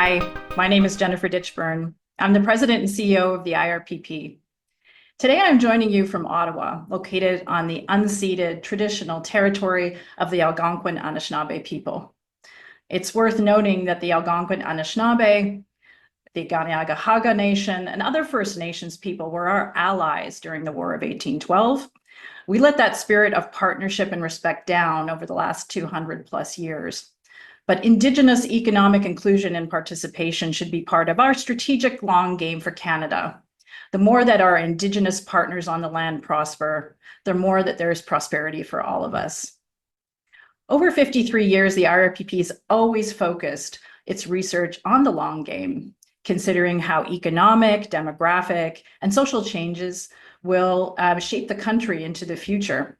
Hi, my name is Jennifer Ditchburn. I'm the president and CEO of the IRPP. Today, I'm joining you from Ottawa, located on the unceded traditional territory of the Algonquin Anishinaabe people. It's worth noting that the Algonquin Anishinaabe, the Kanien'kehá:ka Nation, and other First Nations people were our allies during the War of 1812. We let that spirit of partnership and respect down over the last 200 plus years. But Indigenous economic inclusion and participation should be part of our strategic long game for Canada. The more that our Indigenous partners on the land prosper, the more that there is prosperity for all of us. Over 53 years, the IRPP has always focused its research on the long game, considering how economic, demographic, and social changes will shape the country into the future.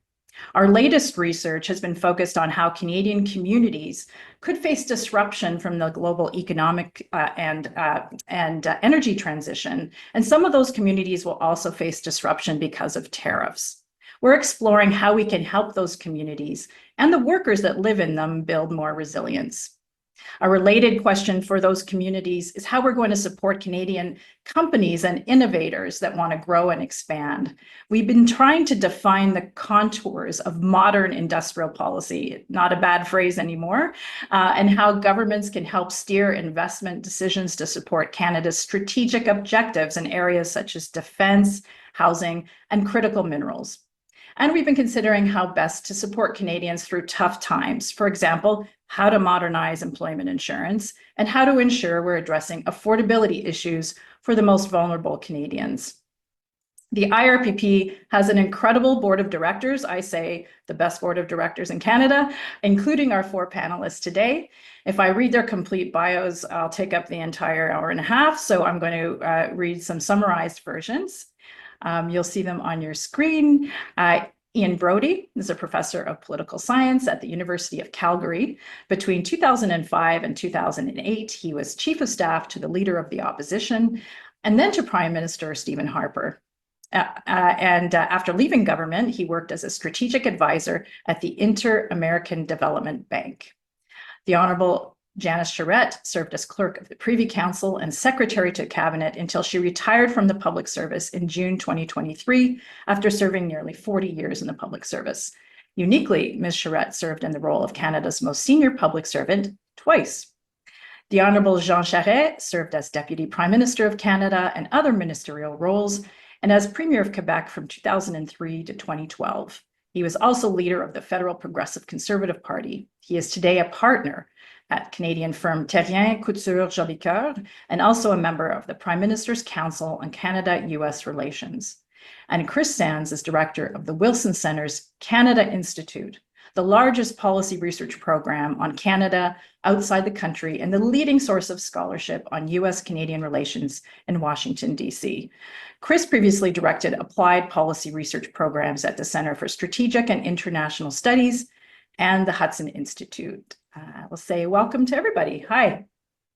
Our latest research has been focused on how Canadian communities could face disruption from the global economic and energy transition. And some of those communities will also face disruption because of tariffs. We're exploring how we can help those communities and the workers that live in them build more resilience. A related question for those communities is how we're going to support Canadian companies and innovators that want to grow and expand. We've been trying to define the contours of modern industrial policy, not a bad phrase anymore, and how governments can help steer investment decisions to support Canada's strategic objectives in areas such as defense, housing, and critical minerals. And we've been considering how best to support Canadians through tough times. For example, how to modernize employment insurance and how to ensure we're addressing affordability issues for the most vulnerable Canadians. The IRPP has an incredible board of directors. I say the best board of directors in Canada, including our 4 panelists today. If I read their complete bios, I'll take up the entire hour and a half. So I'm going to read some summarized versions. You'll see them on your screen. Ian Brodie is a professor of political science at the University of Calgary. Between 2005 and 2008, he was chief of staff to the leader of the opposition and then to Prime Minister Stephen Harper. After leaving government, he worked as a strategic advisor at the Inter-American Development Bank. The Honorable Janice Charette served as clerk of the Privy Council and secretary to cabinet until she retired from the public service in June 2023 after serving nearly 40 years in the public service. Uniquely, Ms. Charette served in the role of Canada's most senior public servant twice. The Honorable Jean Charest served as Deputy Prime Minister of Canada and other ministerial roles and as Premier of Quebec from 2003 to 2012. He was also leader of the Federal Progressive Conservative Party. He is today a partner at Canadian firm Tariffs, Couture, Jolicoeur, and also a member of the Prime Minister's Council on Canada-U.S. Relations. And Chris Sands is director of the Wilson Center's Canada Institute, the largest policy research program on Canada outside the country and the leading source of scholarship on U.S.-Canadian relations in Washington, D.C. Chris previously directed applied policy research programs at the Center for Strategic and International Studies and the Hudson Institute. We'll say welcome to everybody. Hi.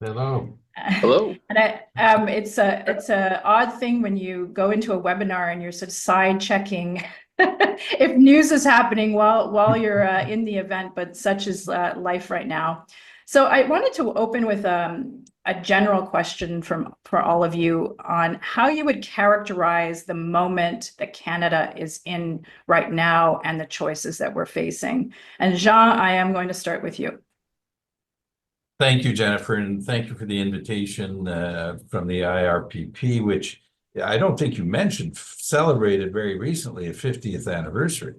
Hello. Hello. And it's a odd thing when you go into a webinar and you're sort of side checking if news is happening while you're in the event, but such is life right now. So I wanted to open with a general question for all of you on how you would characterize the moment that Canada is in right now and the choices that we're facing. And Jean, I am going to start with you. Thank you, Jennifer, and thank you for the invitation from the IRPP, which I don't think you mentioned, celebrated very recently a 50th anniversary,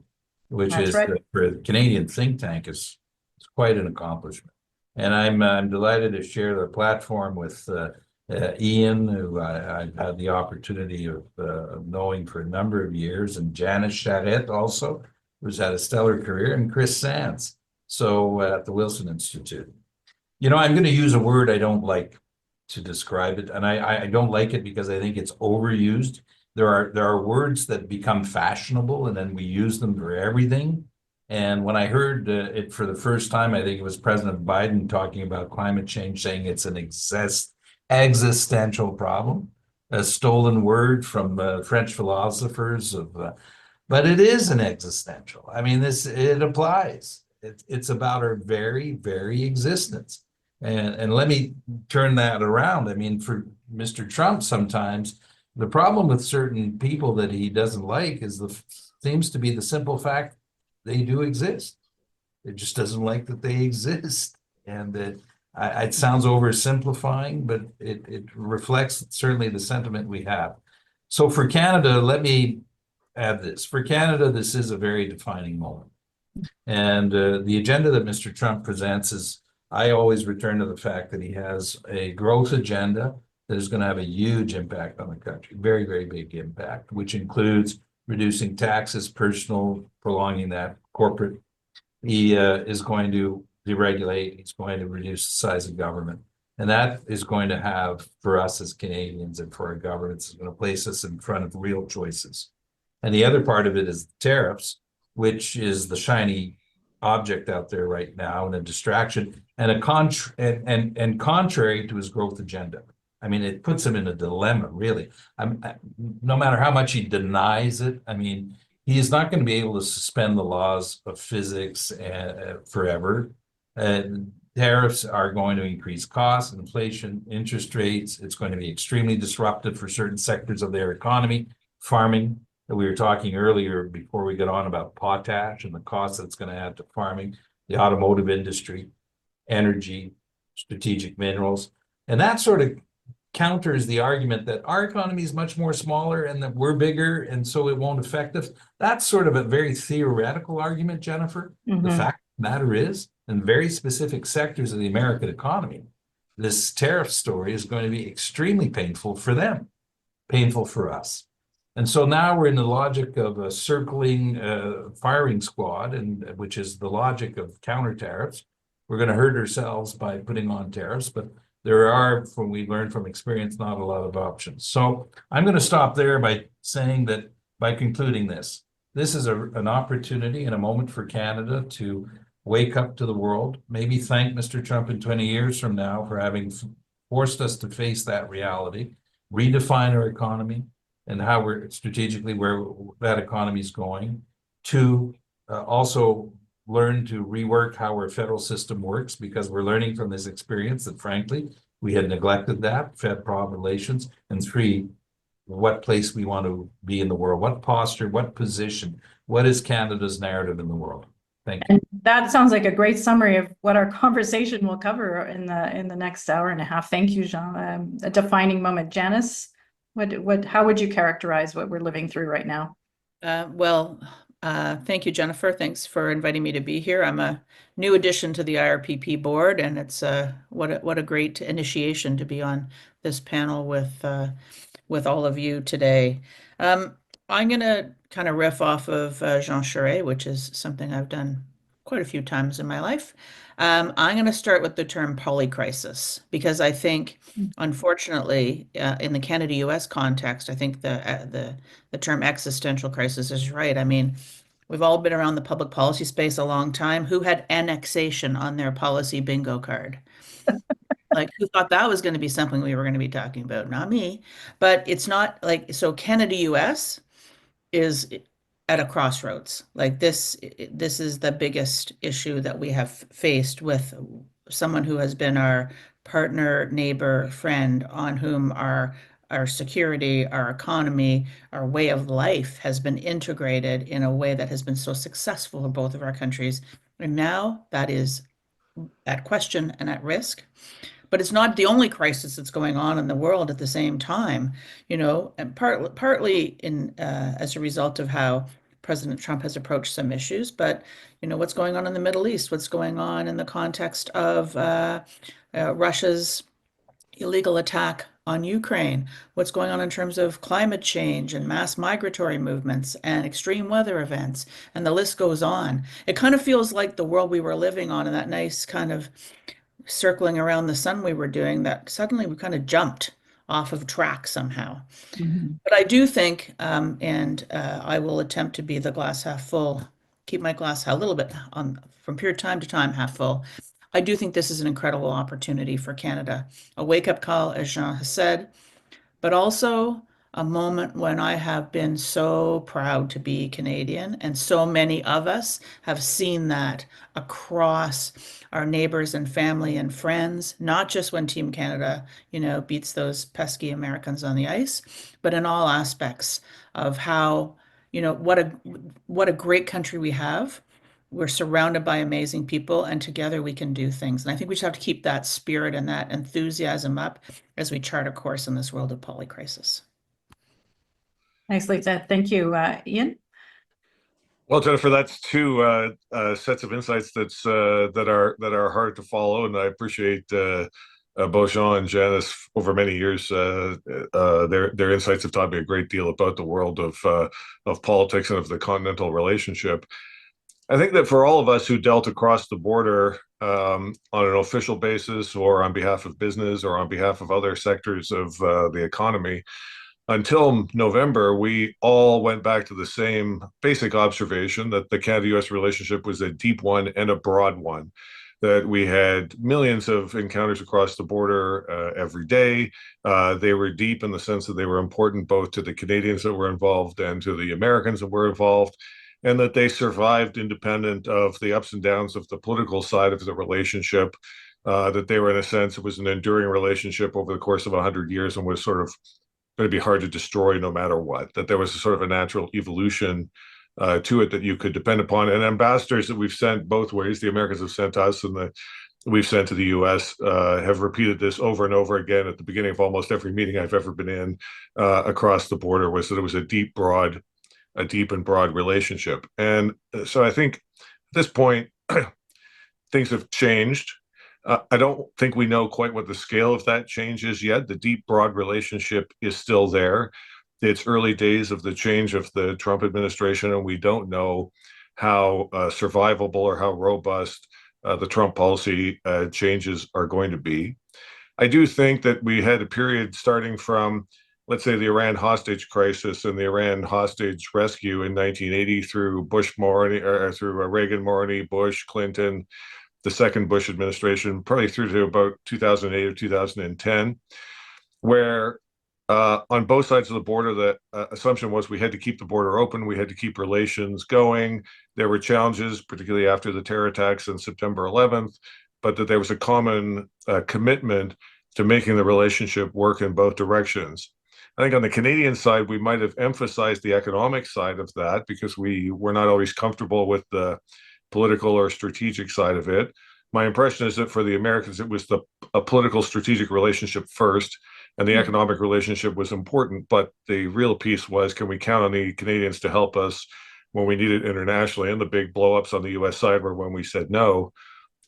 which That's is right. for a Canadian think tank is quite an accomplishment. And I'm delighted to share the platform with Ian, who I've had the opportunity of knowing for a number of years, and Janice Charette also, who's had a stellar career, and Chris Sands, so at the Wilson Institute. You know, I'm going to use a word I don't like to describe it, and I don't like it because I think it's overused. There are words that become fashionable, and then we use them for everything. And when I heard it for the first time, I think it was President Biden talking about climate change, saying it's an existential problem, a stolen word from French philosophers but it is an existential. I mean, it applies. It's about our very, very existence. And let me turn that around. I mean, for Mr. Trump, sometimes the problem with certain people that he doesn't like is seems to be the simple fact they do exist. It just doesn't like that they exist. And it sounds oversimplifying, but it reflects certainly the sentiment we have. So for Canada, let me add this. For Canada, this is a very defining moment. And the agenda that Mr. Trump presents is, I always return to the fact that he has a growth agenda that is going to have a huge impact on the country, very, very big impact, which includes reducing taxes, personal, prolonging that, corporate. He is going to deregulate, he's going to reduce the size of government. And that is going to have, for us as Canadians and for our governments, is going to place us in front of real choices. And the other part of it is the tariffs, which is the shiny object out there right now and a distraction and contrary to his growth agenda. I mean, it puts him in a dilemma, really. No matter how much he denies it, I mean, he is not going to be able to suspend the laws of physics forever. Tariffs are going to increase costs, inflation, interest rates. It's going to be extremely disruptive for certain sectors of their economy, farming. We were talking earlier before we get on about potash and the cost that it's going to add to farming, the automotive industry, energy, strategic minerals. And that sort of counters the argument that our economy is much more smaller and that we're bigger and so it won't affect us. That's sort of a very theoretical argument, Jennifer. The fact of the matter is, in very specific sectors of the American economy, this tariff story is going to be extremely painful for them, painful for us. And so now we're in the logic of a circling firing squad, and which is the logic of counter tariffs. We're going to hurt ourselves by putting on tariffs, but there are, from we learned from experience, not a lot of options. So I'm going to stop there by saying that, by concluding this is an opportunity and a moment for Canada to wake up to the world, maybe thank Mr. Trump in 20 years from now for having forced us to face that reality, redefine our economy, and how we're strategically where that economy is going, to also learn to rework how our federal system works, because we're learning from this experience that frankly, we had neglected that, Fed-Prov relations, and 3, what place we want to be in the world, what posture, what position, what is Canada's narrative in the world. Thank you. And that sounds like a great summary of what our conversation will cover in the next hour and a half. Thank you, Jean. A defining moment. Janice, how would you characterize what we're living through right now? Thank you, Jennifer. Thanks for inviting me to be here. I'm a new addition to the IRPP board, and it's what a great initiation to be on this panel with all of you today. I'm going to kind of riff off of Jean Charette, which is something I've done quite a few times in my life. I'm going to start with the term polycrisis, because I think, unfortunately, in the Canada-U.S. context, I think the term existential crisis is right. I mean, we've all been around the public policy space a long time. Who had annexation on their policy bingo card? Like, who thought that was going to be something we were going to be talking about? Not me. But it's not like, so Canada-U.S. is at a crossroads. Like this is the biggest issue that we have faced with someone who has been our partner, neighbor, friend, on whom our security, our economy, our way of life has been integrated in a way that has been so successful for both of our countries. And now that is at question and at risk. But it's not the only crisis that's going on in the world at the same time, and partly as a result of how President Trump has approached some issues, but what's going on in the Middle East, what's going on in the context of Russia's illegal attack on Ukraine, what's going on in terms of climate change and mass migratory movements and extreme weather events, and the list goes on. It kind of feels like the world we were living on, and that nice kind of circling around the sun we were doing, that suddenly we kind of jumped off of track somehow. But I do think, and I will attempt to be the glass half full, keep my glass a little bit from period time to time half full. I do think this is an incredible opportunity for Canada, a wake-up call, as Jean has said, but also a moment when I have been so proud to be Canadian, and so many of us have seen that across our neighbors and family and friends, not just when Team Canada, beats those pesky Americans on the ice, but in all aspects of how, what a great country we have. We're surrounded by amazing people, and together we can do things. And I think we just have to keep that spirit and that enthusiasm up as we chart a course in this world of polycrisis. Nicely said. Thank you, Ian. Well, Jennifer, that's two sets of insights that are hard to follow, and I appreciate both Jean and Janice over many years. Their insights have taught me a great deal about the world of politics and of the continental relationship. I think that for all of us who dealt across the border on an official basis, or on behalf of business, or on behalf of other sectors of the economy, until November, we all went back to the same basic observation that the Canada-U.S. relationship was a deep one and a broad one, that we had millions of encounters across the border every day. They were deep in the sense that they were important both to the Canadians that were involved and to the Americans that were involved, and that they survived independent of the ups and downs of the political side of the relationship, that they were, in a sense, it was an enduring relationship over the course of 100 years and was sort of going to be hard to destroy no matter what, that there was a sort of a natural evolution to it that you could depend upon. And ambassadors that we've sent both ways, the Americans have sent us and we've sent to the U.S., have repeated this over and over again at the beginning of almost every meeting I've ever been in across the border, was that it was a deep and broad relationship. And so I think at this point, things have changed. I don't think we know quite what the scale of that change is yet. The deep, broad relationship is still there. It's early days of the change of the Trump administration, and we don't know how survivable or how robust the Trump policy changes are going to be. I do think that we had a period starting from, let's say, the Iran hostage crisis and the Iran hostage rescue in 1980 through through Reagan, Moroney, Bush, Clinton, the second Bush administration, probably through to about 2008 or 2010, where on both sides of the border, the assumption was we had to keep the border open, we had to keep relations going. There were challenges, particularly after the terror attacks on September 11th, but that there was a common commitment to making the relationship work in both directions. I think on the Canadian side, we might have emphasized the economic side of that because we were not always comfortable with the political or strategic side of it. My impression is that for the Americans, it was a political strategic relationship first, and the economic relationship was important. But the real piece was, can we count on the Canadians to help us when we need it internationally? And the big blowups on the U.S. side were when we said no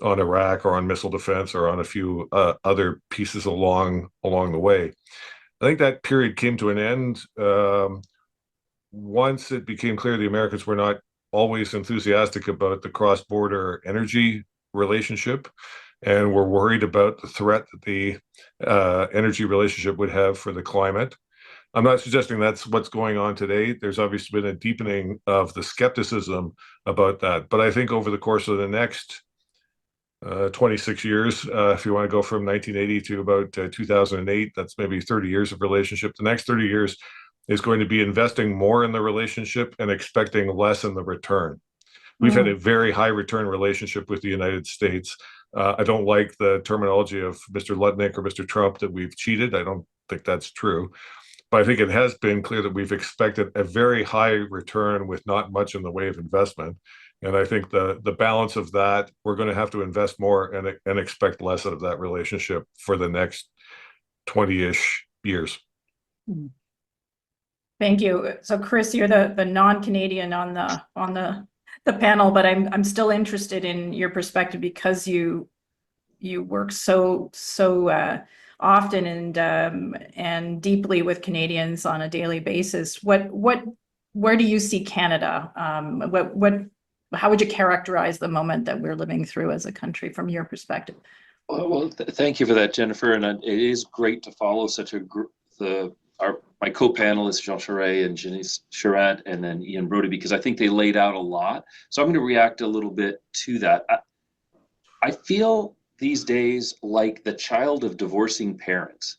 on Iraq or on missile defense or on a few other pieces along the way. I think that period came to an end once it became clear the Americans were not always enthusiastic about the cross-border energy relationship, and were worried about the threat that the energy relationship would have for the climate. I'm not suggesting that's what's going on today. There's obviously been a deepening of the skepticism about that. But I think over the course of the next 26 years, if you want to go from 1980 to about 2008, that's maybe 30 years of relationship. The next 30 years is going to be investing more in the relationship and expecting less in the return. We've had a very high return relationship with the United States. I don't like the terminology of Mr. Lutnick or Mr. Trump that we've cheated. I don't think that's true. But I think it has been clear that we've expected a very high return with not much in the way of investment. And I think the balance of that, we're going to have to invest more and expect less out of that relationship for the next 20-ish years. Thank you. So Chris, you're the non-Canadian on the panel, but I'm still interested in your perspective because you work so often and deeply with Canadians on a daily basis. Where do you see Canada? How would you characterize the moment that we're living through as a country from your perspective? Well, thank you for that, Jennifer. And it is great to follow such a group. My co-panelists, Janice Charette and Janice Charette, and then Ian Brodie, because I think they laid out a lot. So I'm going to react a little bit to that. I feel these days like the child of divorcing parents.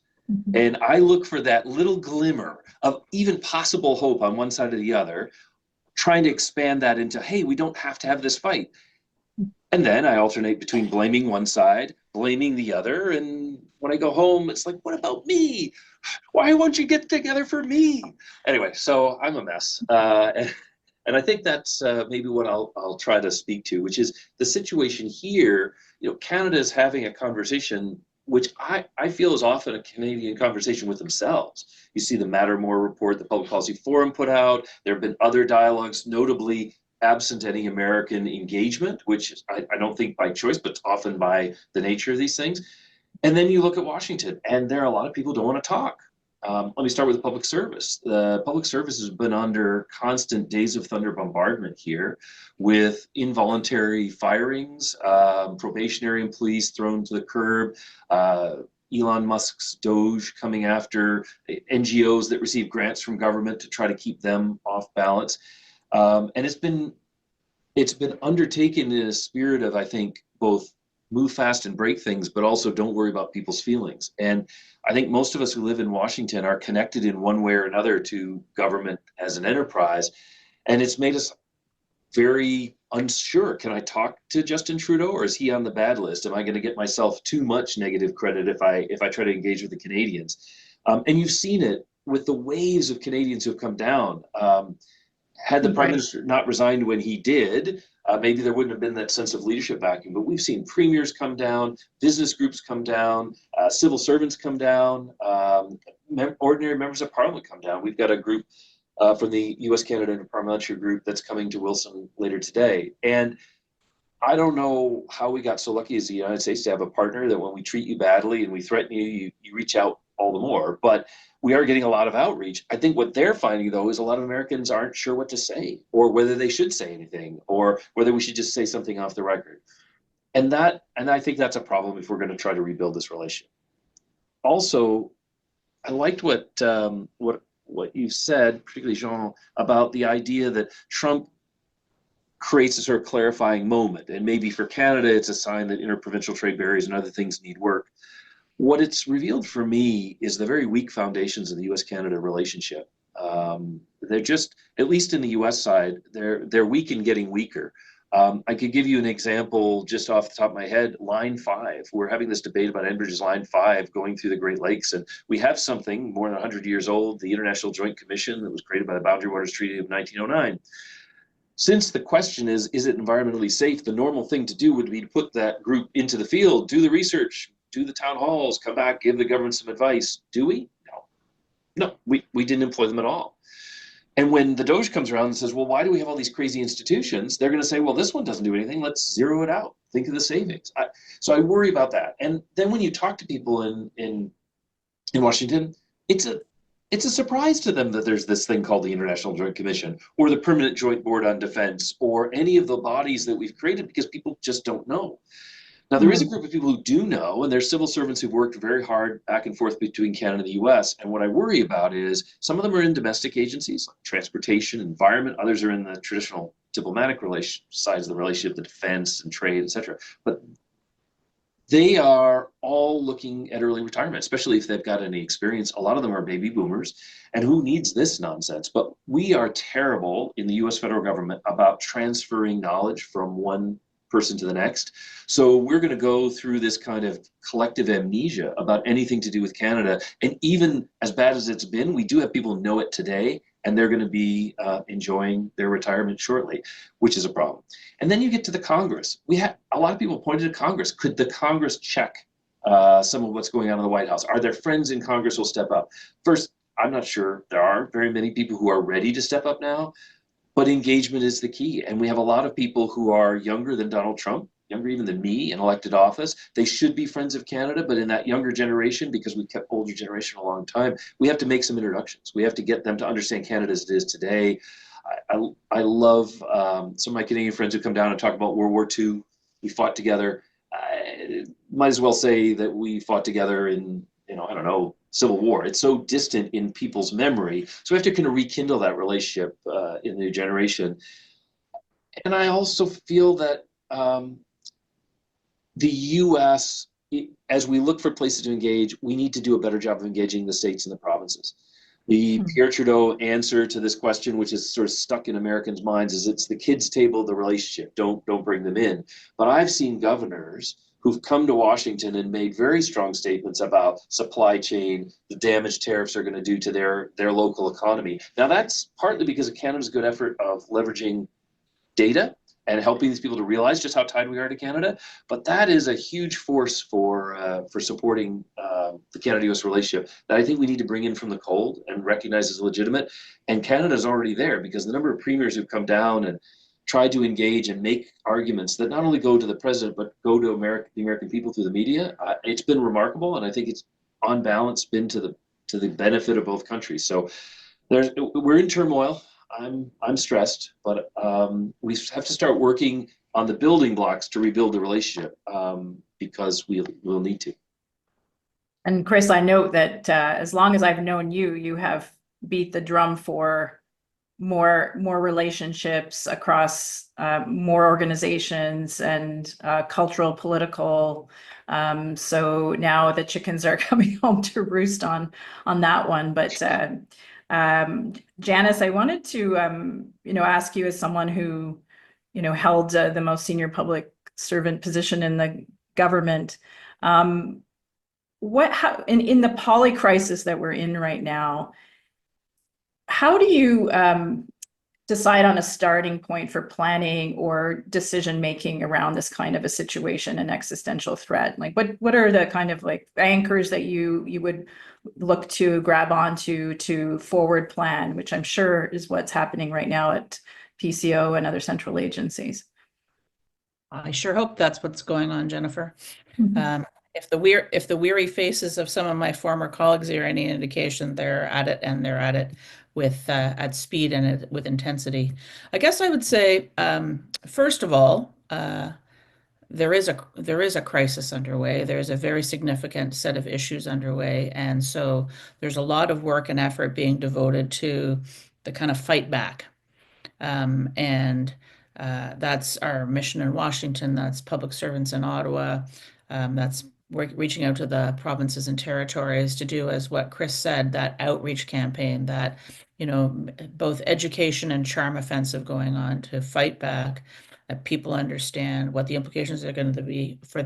And I look for that little glimmer of even possible hope on one side or the other, trying to expand that into, hey, we don't have to have this fight. And then I alternate between blaming one side, blaming the other. And when I go home, it's like, what about me? Why won't you get together for me? Anyway, so I'm a mess. And I think that's maybe what I'll try to speak to, which is the situation here. Canada is having a conversation which I feel is often a Canadian conversation with themselves. You see the Mattermore report, the Public Policy Forum put out. There have been other dialogues, notably absent any American engagement, which I don't think by choice, but often by the nature of these things. And then you look at Washington, and there are a lot of people who don't want to talk. Let me start with the public service. The public service has been under constant days of thunder bombardment here with involuntary firings, probationary employees thrown to the curb, Elon Musk's Doge coming after NGOs that receive grants from government to try to keep them off balance. And it's been undertaken in a spirit of, I think, both move fast and break things, but also don't worry about people's feelings. And I think most of us who live in Washington are connected in one way or another to government as an enterprise. And it's made us very unsure. Can I talk to Justin Trudeau, or is he on the bad list? Am I going to get myself too much negative credit if I try to engage with the Canadians? And you've seen it with the waves of Canadians who have come down. Had the Prime Minister not resigned when he did, maybe there wouldn't have been that sense of leadership backing. But we've seen premiers come down, business groups come down, civil servants come down, ordinary members of parliament come down. We've got a group from the U.S. Canada Interparliamentary Group that's coming to Wilson later today. And I don't know how we got so lucky as the United States to have a partner that when we treat you badly and we threaten you, you reach out all the more. But we are getting a lot of outreach. I think what they're finding, though, is a lot of Americans aren't sure what to say, or whether they should say anything, or whether we should just say something off the record. And I think that's a problem if we're going to try to rebuild this relationship. Also, I liked what you said, particularly Jean, about the idea that Trump creates a sort of clarifying moment. And maybe for Canada, it's a sign that interprovincial trade barriers and other things need work. What it's revealed for me is the very weak foundations of the U.S.-Canada relationship. They're just, at least in the U.S. side, they're weak and getting weaker. I could give you an example just off the top of my head. Line 5. We're having this debate about Enbridge's Line 5 going through the Great Lakes, and we have something more than 100 years old, the International Joint Commission that was created by the Boundary Waters Treaty of 1909. Since the question is it environmentally safe, the normal thing to do would be to put that group into the field, do the research, do the town halls, come back, give the government some advice. Do we? No, we didn't employ them at all. And when the Doge comes around and says, well, why do we have all these crazy institutions? They're going to say, well, this one doesn't do anything. Let's zero it out. Think of the savings. So I worry about that. And then when you talk to people in Washington, it's a surprise to them that there's this thing called the International Joint Commission or the Permanent Joint Board on Defense or any of the bodies that we've created, because people just don't know. Now, there is a group of people who do know, and there's civil servants who've worked very hard back and forth between Canada and the U.S. And what I worry about is some of them are in domestic agencies, like transportation, environment. Others are in the traditional diplomatic sides of the relationship, the defense and trade, et cetera. But they are all looking at early retirement, especially if they've got any experience. A lot of them are baby boomers, and who needs this nonsense? But we are terrible in the U.S. federal government about transferring knowledge from one person to the next. So we're going to go through this kind of collective amnesia about anything to do with Canada. And even as bad as it's been, we do have people who know it today, and they're going to be enjoying their retirement shortly, which is a problem. And then you get to the Congress. We had a lot of people pointed to Congress. Could the Congress check some of what's going on in the White House? Are there friends in Congress who'll step up? First, I'm not sure there are very many people who are ready to step up now. But engagement is the key. And we have a lot of people who are younger than Donald Trump, younger even than me in elected office. They should be friends of Canada, but in that younger generation, because we've kept older generation a long time, we have to make some introductions. We have to get them to understand Canada as it is today. I love some of my Canadian friends who come down and talk about World War II. We fought together. Might as well say that we fought together in, I don't know, Civil War. It's so distant in people's memory. So we have to kind of rekindle that relationship in the new generation. And I also feel that the U.S. as we look for places to engage, we need to do a better job of engaging the states and the provinces. The Pierre Trudeau answer to this question, which is sort of stuck in Americans' minds, is it's the kids' table, the relationship. Don't bring them in. But I've seen governors who've come to Washington and made very strong statements about supply chain, the damage tariffs are going to do to their local economy. Now, that's partly because of Canada's good effort of leveraging data and helping these people to realize just how tied we are to Canada. But that is a huge force for supporting the Canada-U.S. relationship that I think we need to bring in from the cold and recognize as legitimate. And Canada's already there, because the number of premiers who've come down and tried to engage and make arguments that not only go to the president, but go to the American people through the media, it's been remarkable. And I think it's on balance been to the benefit of both countries. So we're in turmoil. I'm stressed, but we have to start working on the building blocks to rebuild the relationship, because we'll need to. And Chris, I note that as long as I've known you, you have beat the drum for more relationships across more organizations and cultural, political. So now the chickens are coming home to roost on that one. But Janice, I wanted to ask you, as someone who held the most senior public servant position in the government, in the poly crisis that we're in right now, how do you decide on a starting point for planning or decision making around this kind of a situation, an existential threat? Like, what are the kind of like anchors that you would look to grab onto to forward plan, which I'm sure is what's happening right now at PCO and other central agencies? I sure hope that's what's going on, Jennifer. Mm-hmm. If the weary faces of some of my former colleagues are any indication, they're at it, and they're at it with at speed and with intensity. I guess I would say, first of all, there is a crisis underway. There's a very significant set of issues underway, and so there's a lot of work and effort being devoted to the kind of fight back, and that's our mission in Washington. That's public servants in Ottawa. That's reaching out to the provinces and territories to do, as what Chris said, that outreach campaign, that both education and charm offensive going on to fight back, that people understand what the implications are going to be for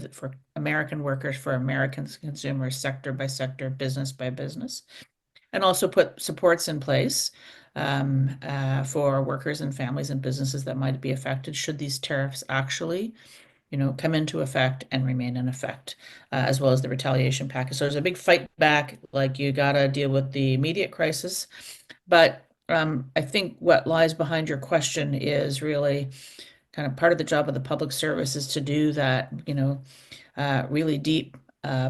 American workers, for American consumers, sector by sector, business by business, and also put supports in place for workers and families and businesses that might be affected should these tariffs actually come into effect and remain in effect, as well as the retaliation package. So there's a big fight back, like you got to deal with the immediate crisis. But I think what lies behind your question is really kind of part of the job of the public service is to do that, really deep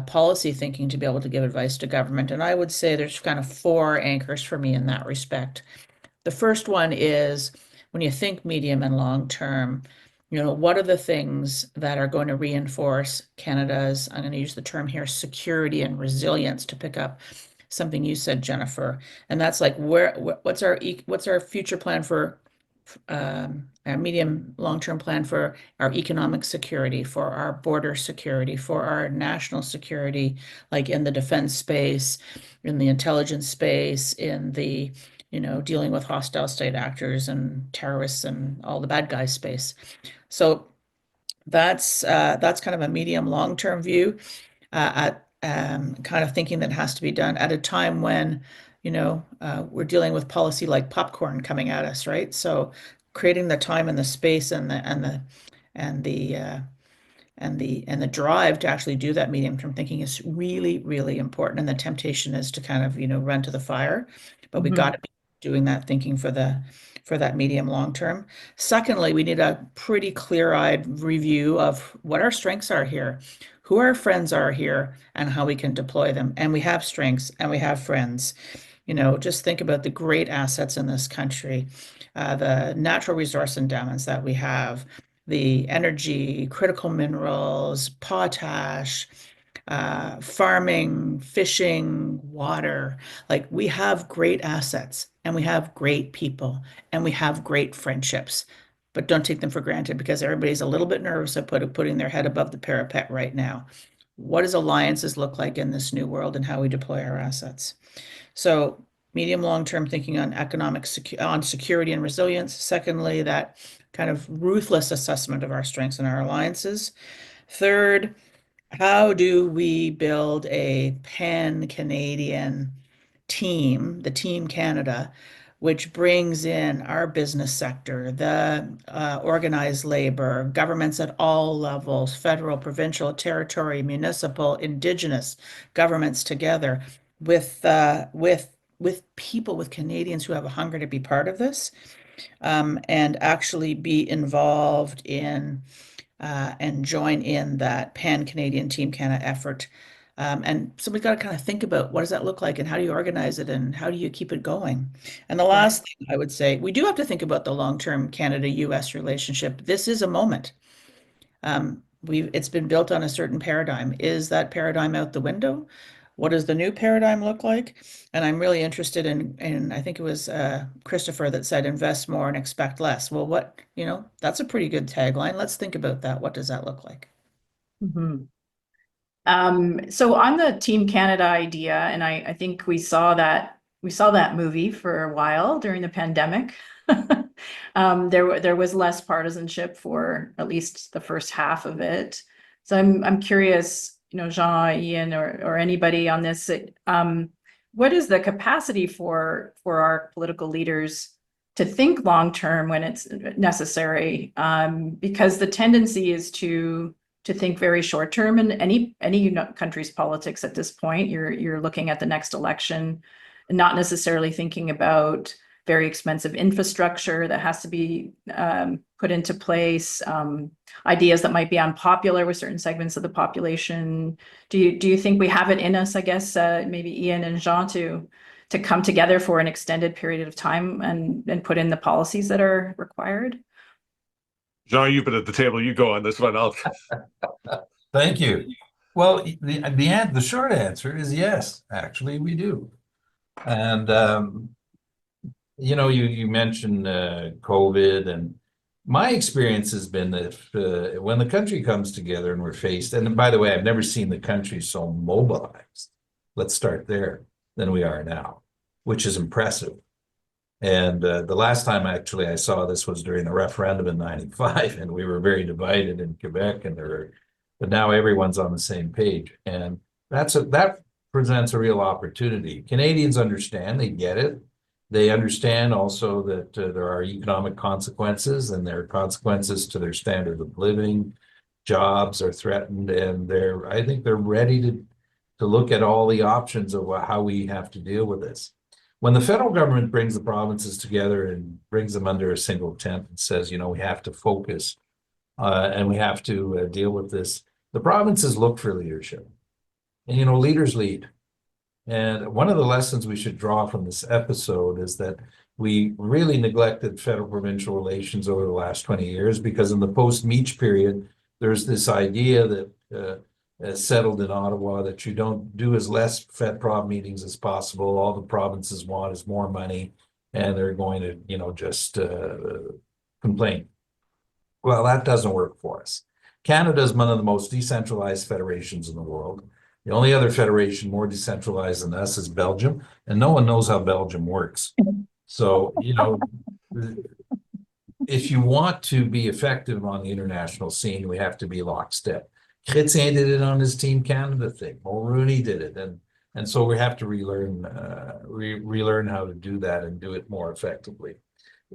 policy thinking to be able to give advice to government. And I would say there's kind of 4 anchors for me in that respect. The first one is, when you think medium and long term, what are the things that are going to reinforce Canada's, I'm going to use the term here, security and resilience, to pick up something you said, Jennifer. And that's like, what's our future plan for our medium long-term plan for our economic security, for our border security, for our national security, like in the defense space, in the intelligence space, in the dealing with hostile state actors and terrorists and all the bad guys space. So that's kind of a medium long-term view, at kind of thinking that has to be done at a time when we're dealing with policy like popcorn coming at us, right? So creating the time and the space and the drive to actually do that medium-term thinking is really, really important. And the temptation is to kind of run to the fire, but we got to be doing that thinking for that medium long term. Secondly, we need a pretty clear-eyed review of what our strengths are here, who our friends are here, and how we can deploy them. And we have strengths and we have friends. Just think about the great assets in this country, the natural resource endowments that we have, the energy, critical minerals, potash, farming, fishing, water. Like, we have great assets, and we have great people, and we have great friendships, but don't take them for granted, because everybody's a little bit nervous of putting their head above the parapet right now. what does alliances look like in this new world and how we deploy our assets. So medium, long-term thinking on on security and resilience. Secondly, that kind of ruthless assessment of our strengths and our alliances. Third, how do we build a pan-Canadian team, the Team Canada, which brings in our business sector, the organized labor, governments at all levels, federal, provincial, territory, municipal, Indigenous governments together with people, with Canadians who have a hunger to be part of this, and actually be involved in and join in that pan-Canadian Team Canada effort. And somebody's got to kind of think about what does that look like and how do you organize it and how do you keep it going? And the last thing I would say, we do have to think about the long-term Canada-U.S. relationship. This is a moment. It's been built on a certain paradigm. Is that paradigm out the window? What does the new paradigm look like? And I'm really interested in I think it was Christopher that said, invest more and expect less. Well, that's a pretty good tagline. Let's think about that. What does that look like? Mm-hmm. So on the Team Canada idea, and I think we saw that movie for a while during the pandemic. There was less partisanship for at least the first half of it. So I'm curious, Jean, Ian, or anybody on this, what is the capacity for our political leaders to think long term when it's necessary? Because the tendency is to think very short term in any country's politics at this point. You're looking at the next election and not necessarily thinking about very expensive infrastructure that has to be put into place, ideas that might be unpopular with certain segments of the population. Do you think we have it in us, I guess, maybe Ian and Jean, to come together for an extended period of time and put in the policies that are required? Jean, you've been at the table. You go on this one. Thank you. Well, the short answer is yes, actually, we do. And, you mentioned COVID, and my experience has been that when the country comes together and we're faced, and by the way, I've never seen the country so mobilized, let's start there, than we are now, which is impressive. And the last time actually I saw this was during the referendum in '95, and we were very divided in Quebec, but now everyone's on the same page, and that presents a real opportunity. Canadians understand, they get it. They understand also that there are economic consequences, and there are consequences to their standard of living. Jobs are threatened, and I think they're ready to look at all the options of how we have to deal with this. When the federal government brings the provinces together and brings them under a single tent and says, we have to focus and we have to deal with this, the provinces look for leadership. And, leaders lead. And one of the lessons we should draw from this episode is that we really neglected federal-provincial relations over the last 20 years, because in the post-Meach period, there's this idea that settled in Ottawa that you don't do as less Fed-Prov meetings as possible. All the provinces want is more money, and they're going to, just complain. Well, that doesn't work for us. Canada is one of the most decentralized federations in the world. The only other federation more decentralized than us is Belgium, and no one knows how Belgium works. So, if you want to be effective on the international scene, we have to be lockstep. Chrétien did it on his Team Canada thing. Mulroney did it, and so we have to relearn how to do that and do it more effectively.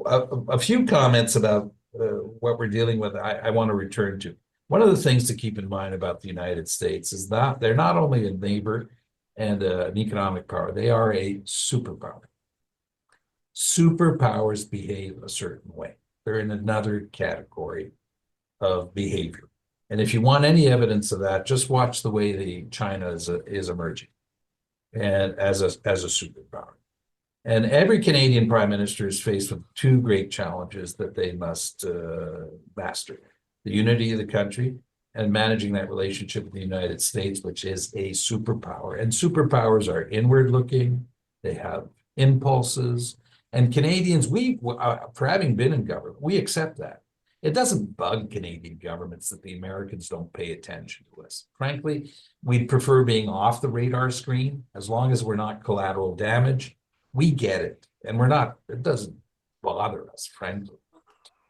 A few comments about what we're dealing with. I want to return to. One of the things to keep in mind about the United States is that they're not only a neighbor and an economic power, they are a superpower. Superpowers behave a certain way. They're in another category of behavior. And if you want any evidence of that, just watch the way China is emerging and as a superpower. And every Canadian prime minister is faced with two great challenges that they must master: the unity of the country and managing that relationship with the United States, which is a superpower. And superpowers are inward looking, they have impulses, and Canadians, for having been in government, we accept that. It doesn't bug Canadian governments that the Americans don't pay attention to us. Frankly, we'd prefer being off the radar screen as long as we're not collateral damage. We get it, and we're not, it doesn't bother us, frankly.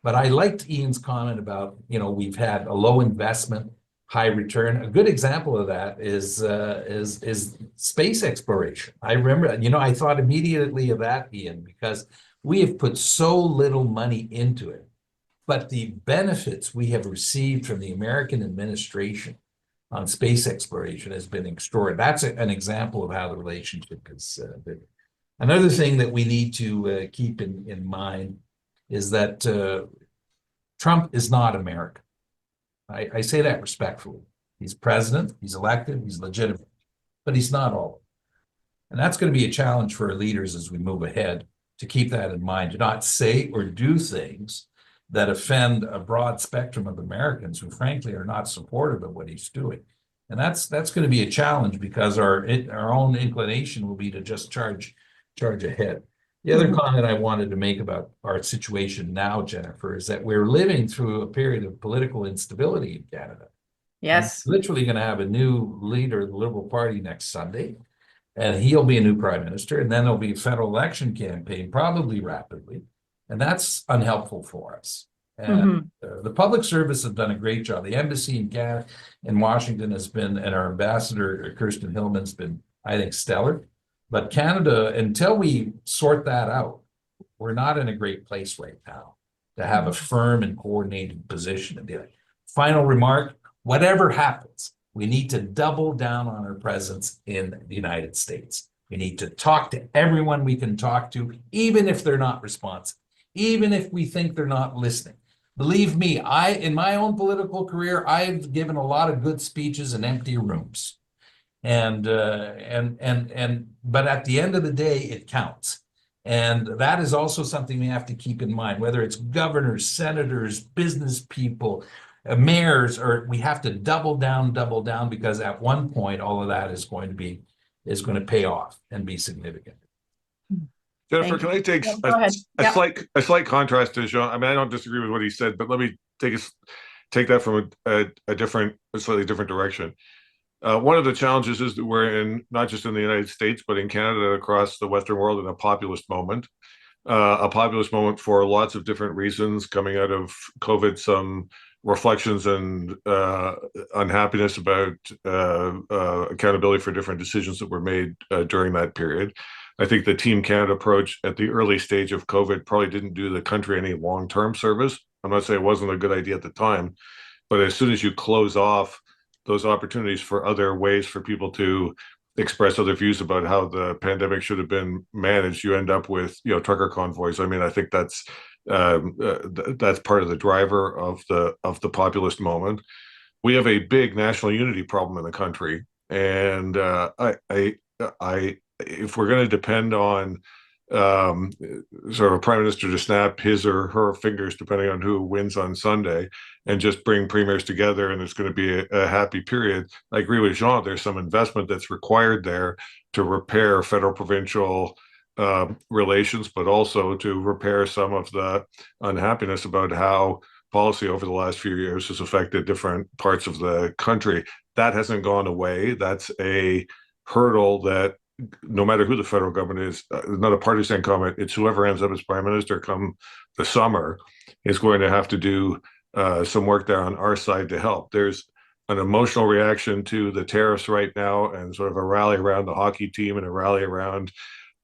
But I liked Ian's comment about, we've had a low investment, high return. A good example of that is space exploration. I remember, I thought immediately of that, Ian, because we have put so little money into it. But the benefits we have received from the American administration on space exploration has been extraordinary. That's an example of how the relationship has been. Another thing that we need to keep in mind is that Trump is not American. I say that respectfully. He's president, he's elected, he's legitimate, but he's not all. And that's going to be a challenge for our leaders as we move ahead, to keep that in mind, to not say or do things that offend a broad spectrum of Americans who frankly are not supportive of what he's doing. And that's going to be a challenge, because our own inclination will be to just charge ahead. The other comment I wanted to make about our situation now, Jennifer, is that we're living through a period of political instability in Canada. Yes. We're literally going to have a new leader of the Liberal Party next Sunday, and he'll be a new prime minister, and then there'll be a federal election campaign, probably rapidly, and that's unhelpful for us. And the public service have done a great job. The embassy in Canada, in Washington, has been, and our ambassador, Kirsten Hillman's been, I think, stellar. But Canada, until we sort that out, we're not in a great place right now to have a firm and coordinated position. Final remark, whatever happens, we need to double down on our presence in the United States. We need to talk to everyone we can talk to, even if they're not responsive, even if we think they're not listening. Believe me, in my own political career, I've given a lot of good speeches in empty rooms. But at the end of the day, it counts. And that is also something we have to keep in mind, whether it's governors, senators, business people, mayors, or we have to double down, because at one point, all of that is going to pay off and be significant. Jennifer, can I take a slight contrast to Jean? I mean, I don't disagree with what he said, but let me take that from a slightly different direction. One of the challenges is that we're in, not just in the United States, but in Canada, across the Western world, in a populist moment for lots of different reasons coming out of COVID, some reflections and unhappiness about accountability for different decisions that were made during that period. I think the Team Canada approach at the early stage of COVID probably didn't do the country any long-term service. I'm not saying it wasn't a good idea at the time, but as soon as you close off those opportunities for other ways for people to express other views about how the pandemic should have been managed, you end up with, trucker convoys. I mean, I think that's part of the driver of the populist moment. We have a big national unity problem in the country, and if we're going to depend on sort of a prime minister to snap his or her fingers, depending on who wins on Sunday, and just bring premiers together and it's going to be a happy period, I agree with Jean. There's some investment that's required there to repair federal-provincial relations, but also to repair some of the unhappiness about how policy over the last few years has affected different parts of the country. That hasn't gone away. That's a hurdle that, no matter who the federal government is, not a partisan comment, it's whoever ends up as prime minister come the summer is going to have to do some work there on our side to help. There's an emotional reaction to the tariffs right now, and sort of a rally around the hockey team and a rally around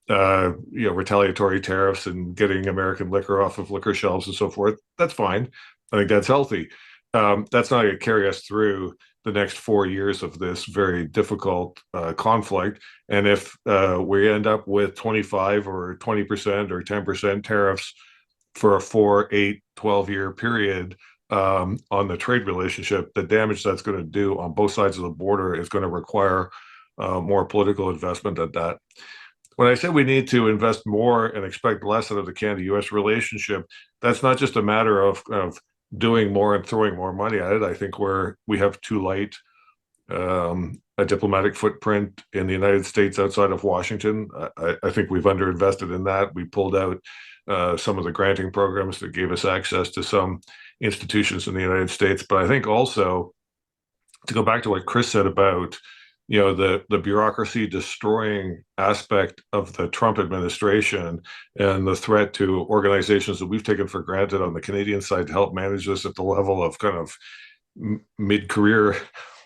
retaliatory tariffs and getting American liquor off of liquor shelves and so forth. That's fine. I think that's healthy. That's not going to carry us through the next 4 years of this very difficult conflict. And if we end up with 25 or 20% or 10% tariffs for a 4, 8, 12-year period on the trade relationship, the damage that's going to do on both sides of the border is going to require more political investment at that. When I said we need to invest more and expect less out of the Canada-U.S. relationship, that's not just a matter of doing more and throwing more money at it. I think we have too light a diplomatic footprint in the United States outside of Washington. I think we've underinvested in that. We pulled out some of the granting programs that gave us access to some institutions in the United States. But I think also, to go back to what Chris said about, the bureaucracy destroying aspect of the Trump administration and the threat to organizations that we've taken for granted on the Canadian side to help manage this at the level of kind of mid-career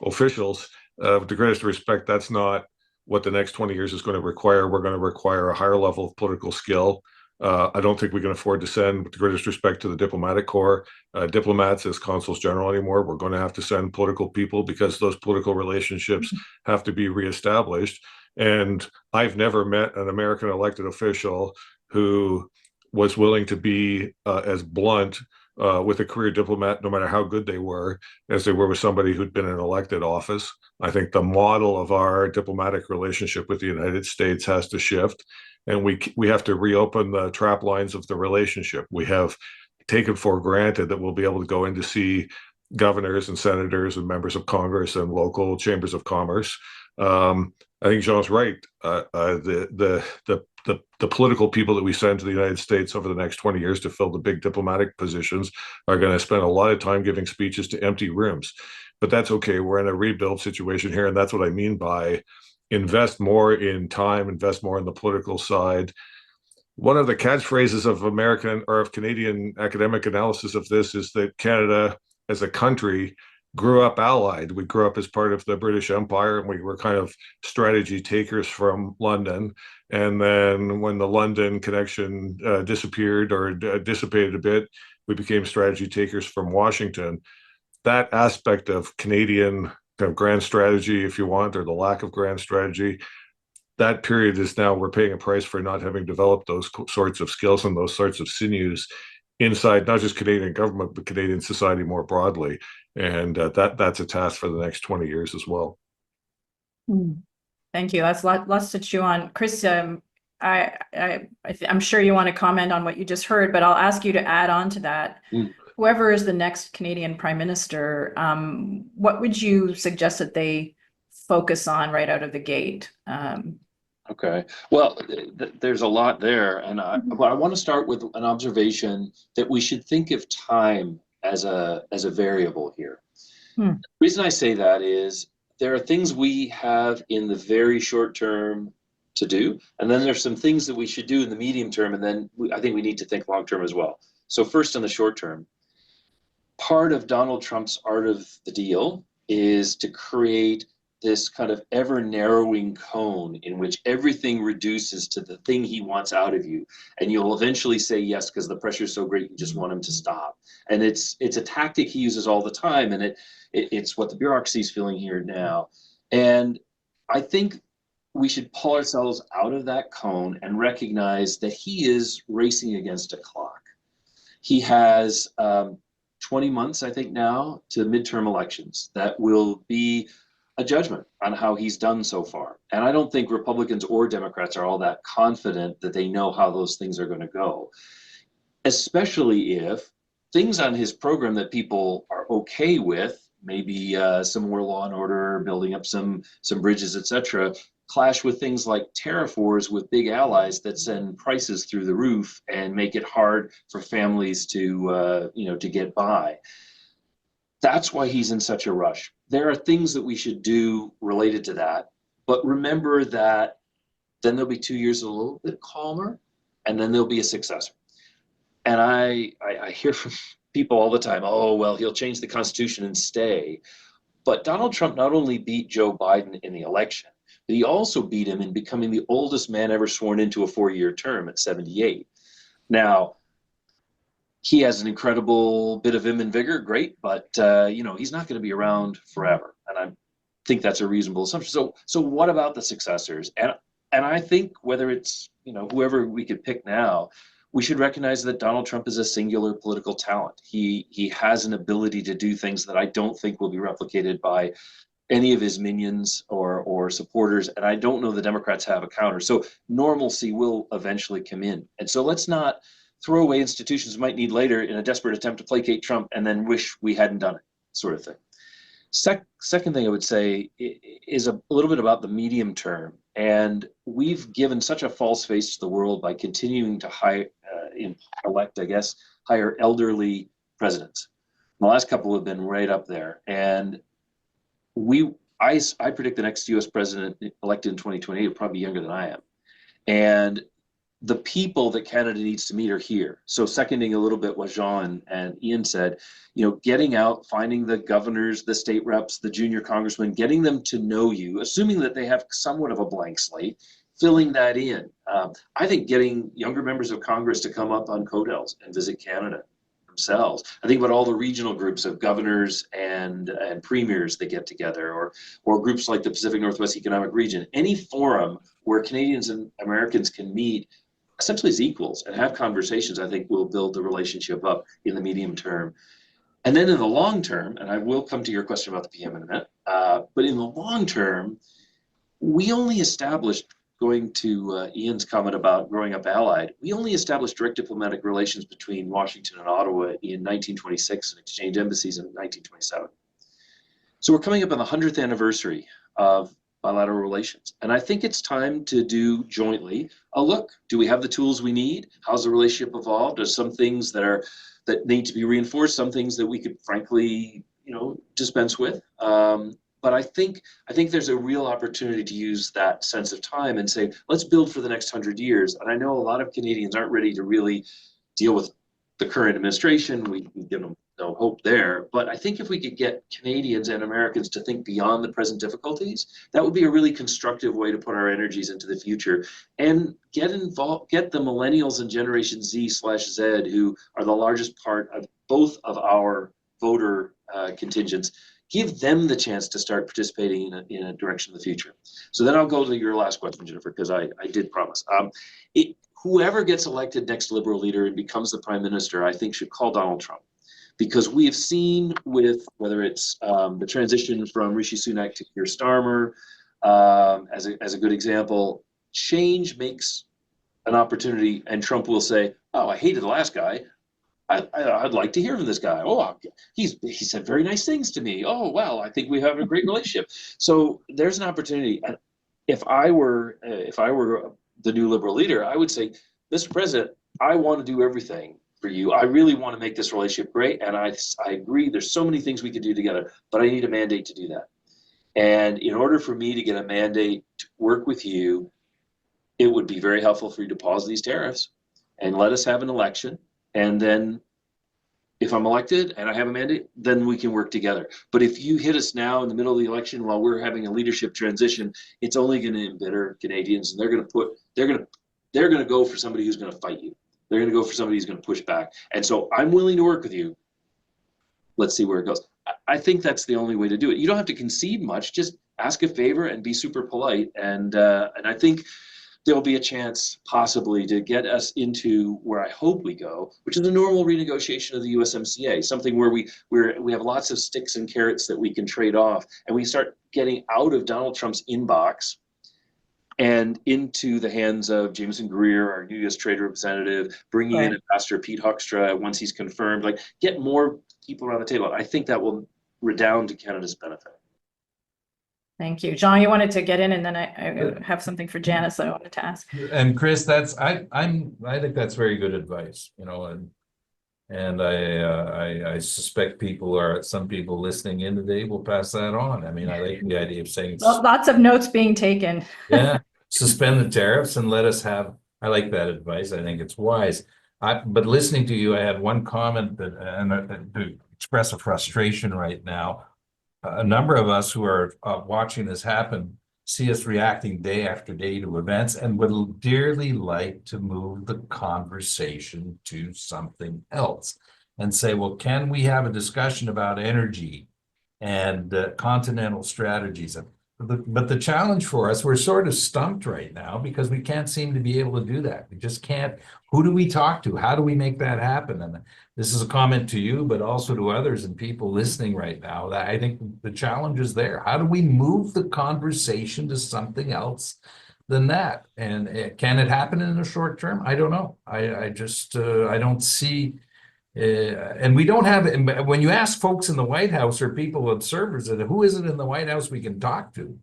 officials, with the greatest respect, that's not what the next 20 years is going to require. We're going to require a higher level of political skill. I don't think we can afford to send, with the greatest respect to the diplomatic corps, diplomats as consuls general anymore. We're going to have to send political people because those political relationships have to be reestablished. And I've never met an American elected official who was willing to be as blunt with a career diplomat, no matter how good they were, as they were with somebody who'd been in elected office. I think the model of our diplomatic relationship with the United States has to shift, and we have to reopen the trap lines of the relationship. We have taken for granted that we'll be able to go in to see governors and senators and members of Congress and local chambers of commerce. I think Jean's right. The political people that we send to the United States over the next 20 years to fill the big diplomatic positions are going to spend a lot of time giving speeches to empty rooms. But that's okay. We're in a rebuild situation here. And that's what I mean by invest more in time, invest more in the political side. One of the catchphrases of American or of Canadian academic analysis of this is that Canada as a country grew up allied. We grew up as part of the British Empire, and we were kind of strategy takers from London. And then when the London connection disappeared or dissipated a bit, we became strategy takers from Washington. That aspect of Canadian kind of grand strategy, if you want, or the lack of grand strategy, that period is now, we're paying a price for not having developed those sorts of skills and those sorts of sinews inside not just Canadian government, but Canadian society more broadly. And that's a task for the next 20 years as well. Thank you. That's lots to chew on. Chris, I'm sure you want to comment on what you just heard, but I'll ask you to add on to that. Whoever is the next Canadian Prime Minister, what would you suggest that they focus on right out of the gate? Okay. Well, there's a lot there. And I want to start with an observation that we should think of time as a variable here. The reason I say that is there are things we have in the very short term to do, and then there's some things that we should do in the medium term, and then I think we need to think long term as well. So first, in the short term, part of Donald Trump's art of the deal is to create this kind of ever narrowing cone in which everything reduces to the thing he wants out of you. And you'll eventually say yes, because the pressure is so great, you just want him to stop. And it's a tactic he uses all the time. And it's what the bureaucracy is feeling here now. And I think we should pull ourselves out of that cone and recognize that he is racing against a clock. He has 20 months, I think now, to midterm elections. That will be a judgment on how he's done so far. And I don't think Republicans or Democrats are all that confident that they know how those things are going to go, especially if things on his program that people are okay with, maybe some more law and order, building up some bridges, etc., clash with things like tariff wars with big allies that send prices through the roof and make it hard for families to get by. That's why he's in such a rush. There are things that we should do related to that, but remember that then there'll be 2 years a little bit calmer, and then there'll be a successor. And I hear from people all the time, oh, well, he'll change the Constitution and stay. But Donald Trump not only beat Joe Biden in the election, but he also beat him in becoming the oldest man ever sworn into a 4-year term at 78. Now, he has an incredible bit of vim and vigor, great, but he's not going to be around forever, and I think that's a reasonable assumption. So what about the successors? And I think whether it's whoever we could pick now, we should recognize that Donald Trump is a singular political talent. He has an ability to do things that I don't think will be replicated by any of his minions or supporters, and I don't know the Democrats have a counter. So normalcy will eventually come in, and so let's not throw away institutions we might need later in a desperate attempt to placate Trump and then wish we hadn't done it, sort of thing. Second thing I would say is a little bit about the medium term. And we've given such a false face to the world by continuing to hire elderly presidents. The last couple have been right up there. And I predict the next US president elected in 2028 will probably be younger than I am. And the people that Canada needs to meet are here. So seconding a little bit what Jean and Ian said, getting out, finding the governors, the state reps, the junior congressmen, getting them to know you, assuming that they have somewhat of a blank slate, filling that in. I think getting younger members of Congress to come up on Codels and visit Canada themselves. I think about all the regional groups of governors and premiers that get together, or groups like the Pacific Northwest Economic Region, any forum where Canadians and Americans can meet essentially as equals and have conversations, I think will build the relationship up in the medium term. And then in the long term, and I will come to your question about the PM in a minute, but in the long term, we only established, going to Ian's comment about growing up allied, we only established direct diplomatic relations between Washington and Ottawa in 1926 and exchanged embassies in 1927. So we're coming up on the 100th anniversary of bilateral relations. And I think it's time to do jointly a look. Do we have the tools we need? How's the relationship evolved? Are some things that need to be reinforced, some things that we could frankly, dispense with? But I think there's a real opportunity to use that sense of time and say, let's build for the next 100 years. And I know a lot of Canadians aren't ready to really deal with the current administration. We give them no hope there. But I think if we could get Canadians and Americans to think beyond the present difficulties, that would be a really constructive way to put our energies into the future and get the millennials and Generation Z/Z, who are the largest part of both of our voter contingents, give them the chance to start participating in a direction of the future. So then I'll go to your last question, Jennifer, because I did promise. Whoever gets elected next Liberal leader and becomes the Prime Minister, I think should call Donald Trump. Because we have seen with, whether it's the transition from Rishi Sunak to Keir Starmer, as a good example, change makes an opportunity, and Trump will say, oh, I hated the last guy. I'd like to hear from this guy. Oh, he said very nice things to me. Oh, well, I think we have a great relationship. So there's an opportunity. And if I were the new Liberal leader, I would say, Mr. President, I want to do everything for you. I really want to make this relationship great. And I agree, there's so many things we could do together, but I need a mandate to do that. And in order for me to get a mandate to work with you, it would be very helpful for you to pause these tariffs and let us have an election. And then if I'm elected and I have a mandate, then we can work together. But if you hit us now in the middle of the election while we're having a leadership transition, it's only going to embitter Canadians, and they're going to go for somebody who's going to fight you. They're going to go for somebody who's going to push back. And so I'm willing to work with you. Let's see where it goes. I think that's the only way to do it. You don't have to concede much. Just ask a favor and be super polite. And I think there'll be a chance possibly to get us into where I hope we go, which is a normal renegotiation of the USMCA, something where we have lots of sticks and carrots that we can trade off, and we start getting out of Donald Trump's inbox and into the hands of Jameson Greer, our new U.S. Trade Representative, bringing in Ambassador Pete Hoekstra once he's confirmed, like get more people around the table. I think that will redound to Canada's benefit. Thank you. John, you wanted to get in, and then I have something for Janice that I wanted to ask. And Chris, I think that's very good advice, and I suspect some people listening in today will pass that on. I mean, I like the idea of saying, well, lots of notes being taken. yeah, suspend the tariffs and let us have. I like that advice. I think it's wise. But listening to you, I had one comment to express a frustration right now. A number of us who are watching this happen see us reacting day after day to events and would dearly like to move the conversation to something else and say, well, can we have a discussion about energy and continental strategies? But the challenge for us, we're sort of stumped right now because we can't seem to be able to do that. We just can't. Who do we talk to? How do we make that happen? And this is a comment to you, but also to others and people listening right now, that I think the challenge is there. How do we move the conversation to something else than that? And can it happen in the short term? I don't know. I just I don't see. And we don't have, when you ask folks in the White House or people observers, who is it in the White House we can talk to?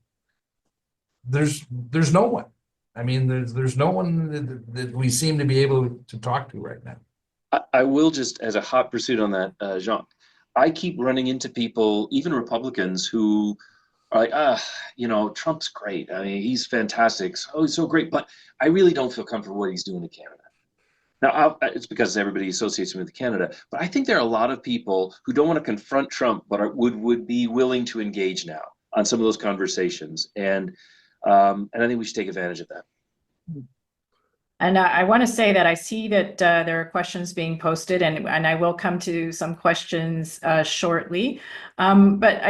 There's no one. I mean, there's no one that we seem to be able to talk to right now. I will just, as a hot pursuit on that, Jean, I keep running into people, even Republicans, who are like, Trump's great. I mean, he's fantastic. Oh, he's so great. But I really don't feel comfortable what he's doing in Canada. Now, it's because everybody associates him with Canada. But I think there are a lot of people who don't want to confront Trump, but would be willing to engage now on some of those conversations. And I think we should take advantage of that. And I want to say that I see that there are questions being posted, and I will come to some questions shortly. But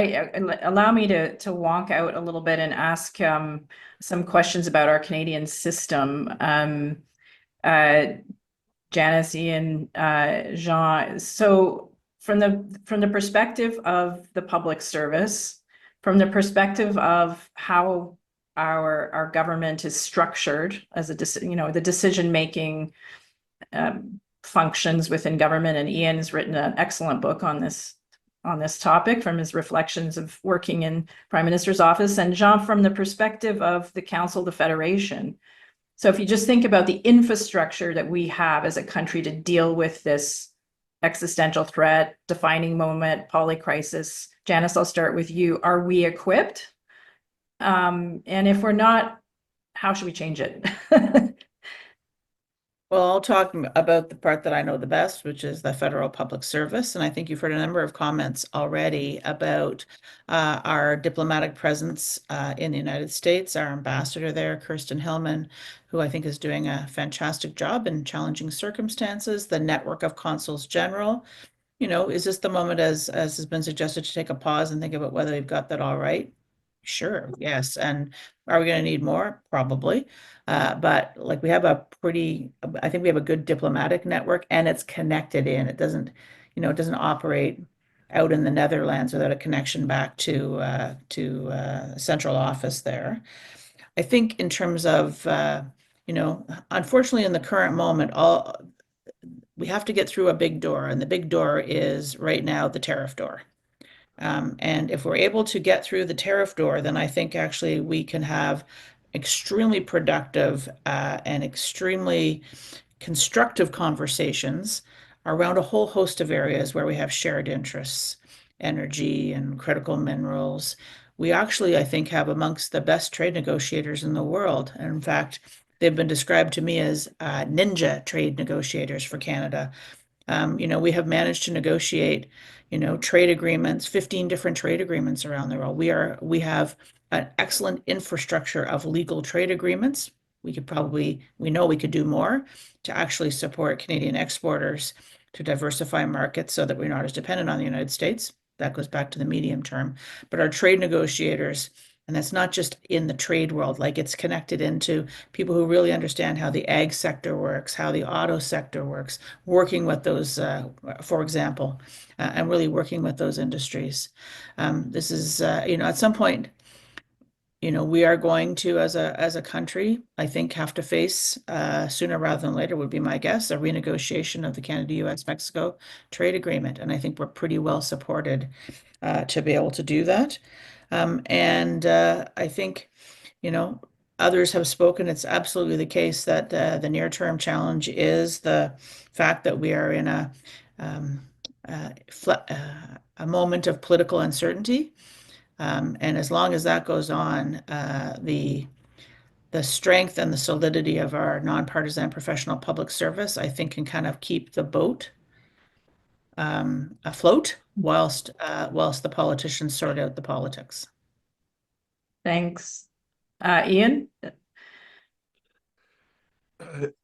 allow me to wonk out a little bit and ask some questions about our Canadian system. Janice, Ian, Jean. So from the perspective of the public service, from the perspective of how our government is structured as the decision-making functions within government, and Ian's written an excellent book on this topic from his reflections of working in Prime Minister's office, and Jean, from the perspective of the Council of the Federation. So if you just think about the infrastructure that we have as a country to deal with this existential threat, defining moment, polycrisis, Janice, I'll start with you. Are we equipped? And if we're not, how should we change it? Well, I'll talk about the part that I know the best, which is the federal public service. And I think you've heard a number of comments already about our diplomatic presence in the United States, our ambassador there, Kirsten Hillman, who I think is doing a fantastic job in challenging circumstances, the network of consuls general. Is this the moment, as has been suggested, to take a pause and think about whether we've got that all right? Sure, yes. And are we going to need more? Probably. But like I think we have a good diplomatic network, and it's connected in. It doesn't operate out in the Netherlands without a connection back to central office there. I think in terms of, unfortunately in the current moment, we have to get through a big door, and the big door is right now the tariff door. And if we're able to get through the tariff door, then I think actually we can have extremely productive and extremely constructive conversations around a whole host of areas where we have shared interests, energy and critical minerals. We actually, I think, have amongst the best trade negotiators in the world. And in fact, they've been described to me as ninja trade negotiators for Canada. We have managed to negotiate, trade agreements, 15 different trade agreements around the world. We have an excellent infrastructure of legal trade agreements. We know we could do more to actually support Canadian exporters to diversify markets so that we're not as dependent on the United States. That goes back to the medium term. But our trade negotiators, and that's not just in the trade world, like it's connected into people who really understand how the ag sector works, how the auto sector works, working with those, for example, and really working with those industries. This is, at some point, we are going to, as a country, I think, have to face sooner rather than later, would be my guess, a renegotiation of the Canada-U.S. Mexico trade agreement. And I think we're pretty well supported to be able to do that. And I think, others have spoken. It's absolutely the case that the near-term challenge is the fact that we are in a moment of political uncertainty. And as long as that goes on, the strength and the solidity of our nonpartisan professional public service, I think, can kind of keep the boat afloat whilst the politicians sort out the politics. Thanks. Ian?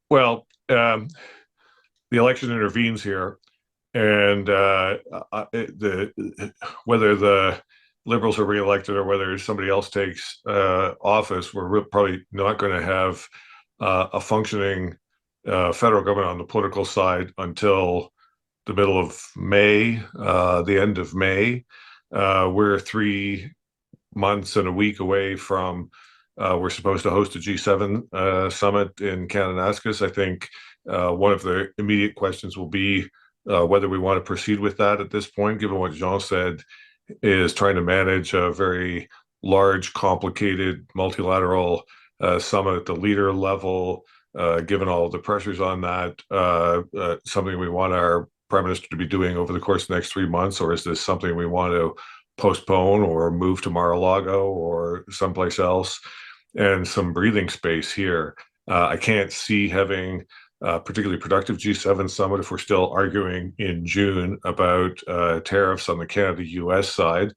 Well, the election intervenes here, and whether the Liberals are reelected or whether somebody else takes office, we're probably not going to have a functioning federal government on the political side until the middle of May, the end of May. We're 3 months and a week away from we're supposed to host a G7 summit in Kananaskis. I think one of the immediate questions will be whether we want to proceed with that at this point, given what Jean said, is trying to manage a very large, complicated, multilateral summit at the leader level, given all the pressures on that, something we want our Prime Minister to be doing over the course of the next 3 months, or is this something we want to postpone or move to Mar-a-Lago or someplace else? And some breathing space here. I can't see having a particularly productive G7 summit if we're still arguing in June about tariffs on the Canada-U.S. side.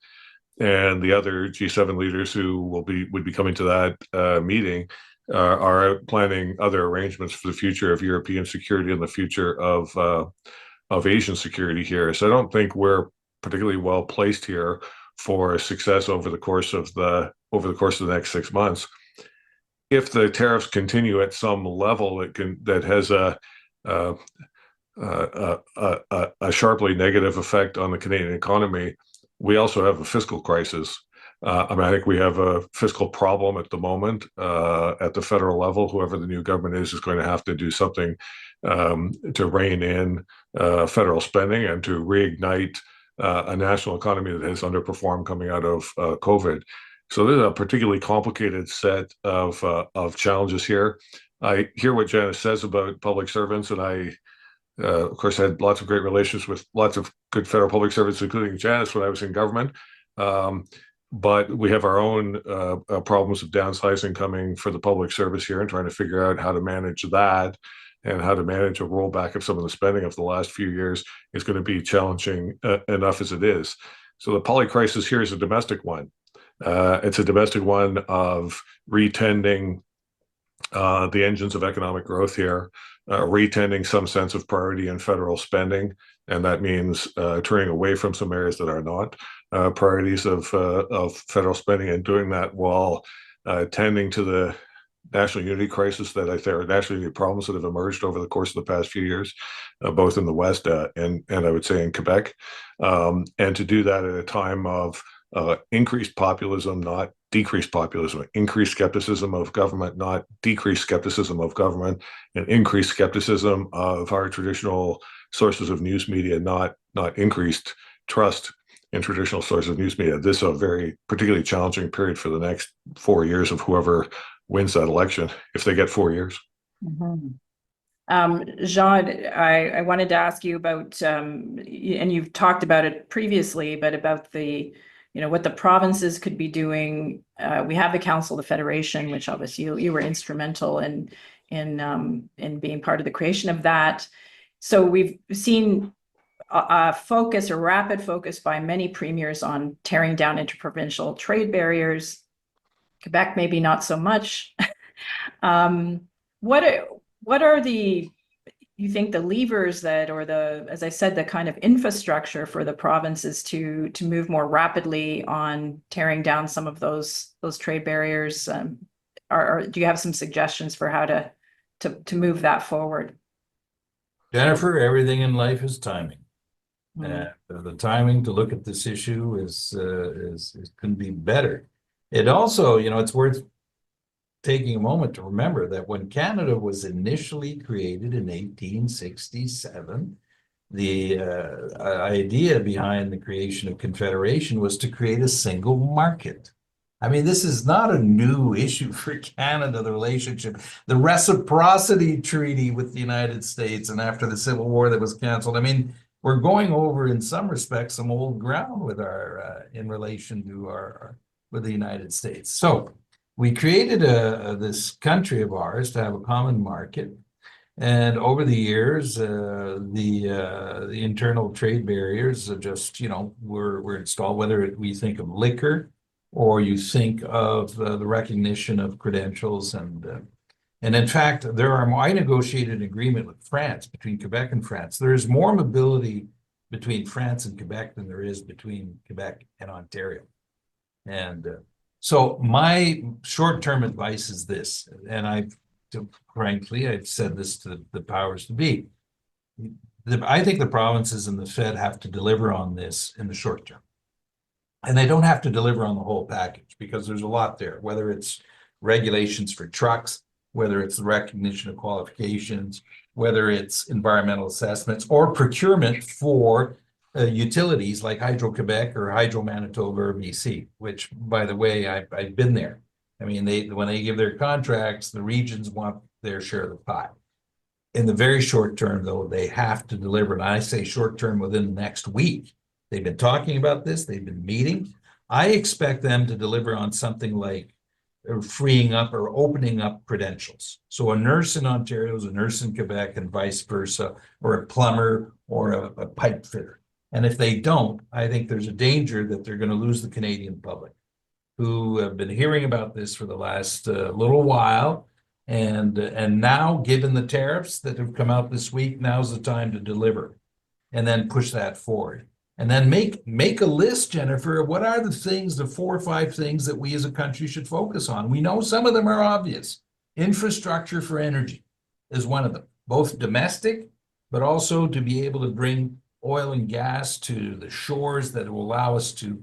And the other G7 leaders who would be coming to that meeting are planning other arrangements for the future of European security and the future of Asian security here. So I don't think we're particularly well placed here for success over the course of the next 6 months. If the tariffs continue at some level that has a sharply negative effect on the Canadian economy, we also have a fiscal crisis. I mean, I think we have a fiscal problem at the moment at the federal level. Whoever the new government is going to have to do something to rein in federal spending and to reignite a national economy that has underperformed coming out of COVID. So there's a particularly complicated set of challenges here. I hear what Janice says about public servants, and I, of course, had lots of great relations with lots of good federal public servants, including Janice when I was in government. But we have our own problems of downsizing coming for the public service here, and trying to figure out how to manage that and how to manage a rollback of some of the spending of the last few years is going to be challenging enough as it is. So the poly crisis here is a domestic one. It's a domestic one of retending the engines of economic growth here, retending some sense of priority in federal spending, and that means turning away from some areas that are not priorities of federal spending, and doing that while tending to the national unity crisis that I think are national unity problems that have emerged over the course of the past few years, both in the West and I would say in Quebec, and to do that at a time of increased populism, not decreased populism, increased skepticism of government, not decreased skepticism of government, and increased skepticism of our traditional sources of news media, not increased trust in traditional sources of news media. This is a very particularly challenging period for the next 4 years of whoever wins that election, if they get 4 years. Mm-hmm. Jean, I wanted to ask you about, and you've talked about it previously, but about the, what the provinces could be doing. We have the Council of Federation, which obviously you were instrumental in being part of the creation of that. So we've seen a focus, a rapid focus by many premiers on tearing down interprovincial trade barriers. Quebec, maybe not so much. What are the, you think, the levers that, or the, as I said, the kind of infrastructure for the provinces to move more rapidly on tearing down some of those trade barriers? Do you have some suggestions for how to move that forward? Jennifer, everything in life is timing. Mm-hmm. The timing to look at this issue is couldn't be better. It also, it's worth taking a moment to remember that when Canada was initially created in 1867, the idea behind the creation of Confederation was to create a single market. I mean, this is not a new issue for Canada, the relationship, the reciprocity treaty with the United States, and after the Civil War that was canceled. I mean, we're going over, in some respects, some old ground with our in relation to with the United States. So we created this country of ours to have a common market, and over the years, the internal trade barriers are just were installed. Whether we think of liquor, or you think of the recognition of credentials, and in fact, I negotiated an agreement with France, between Quebec and France. There is more mobility between France and Quebec than there is between Quebec and Ontario. And so my short-term advice is this, and frankly, I've said this to the powers to be. I think the provinces and the Fed have to deliver on this in the short term. And they don't have to deliver on the whole package, because there's a lot there, whether it's regulations for trucks, whether it's the recognition of qualifications, whether it's environmental assessments, or procurement for utilities like Hydro-Quebec or Hydro-Manitoba or BC, which, by the way, I've been there. I mean, when they give their contracts, the regions want their share of the pie. In the very short term, though, they have to deliver. And I say short term within the next week. They've been talking about this. They've been meeting. I expect them to deliver on something like freeing up or opening up credentials. So a nurse in Ontario is a nurse in Quebec and vice versa, or a plumber or a pipe fitter. And if they don't, I think there's a danger that they're going to lose the Canadian public, who have been hearing about this for the last little while. And now, given the tariffs that have come out this week, now's the time to deliver and then push that forward. And then make a list, Jennifer, of what are the things, the 4 or 5 things that we as a country should focus on. We know some of them are obvious. Infrastructure for energy is one of them, both domestic, but also to be able to bring oil and gas to the shores that will allow us to.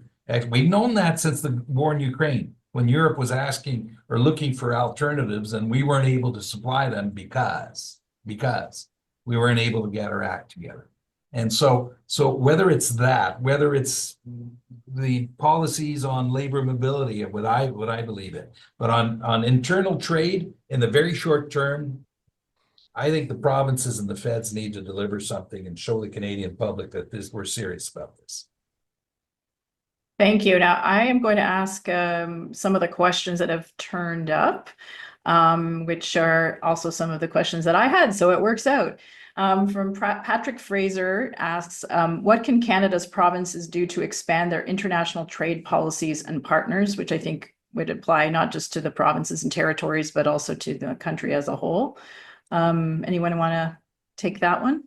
We've known that since the war in Ukraine, when Europe was asking or looking for alternatives, and we weren't able to supply them because we weren't able to get our act together. And so whether it's that, whether it's the policies on labor mobility, what I believe in, but on internal trade in the very short term, I think the provinces and the feds need to deliver something and show the Canadian public that we're serious about this. Thank you. Now, I am going to ask some of the questions that have turned up, which are also some of the questions that I had, so it works out. From Patrick Fraser asks, what can Canada's provinces do to expand their international trade policies and partners, which I think would apply not just to the provinces and territories, but also to the country as a whole. Anyone want to take that one?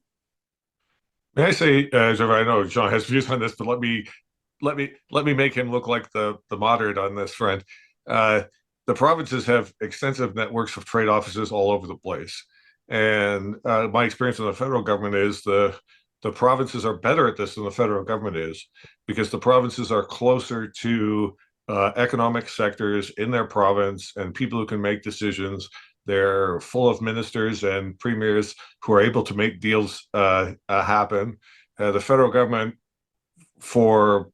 May I say, Jennifer, I know Jean has views on this, but let me make him look like the moderate on this front. The provinces have extensive networks of trade offices all over the place. And my experience in the federal government is the provinces are better at this than the federal government is, because the provinces are closer to economic sectors in their province and people who can make decisions. They're full of ministers and premiers who are able to make deals happen. The federal government, for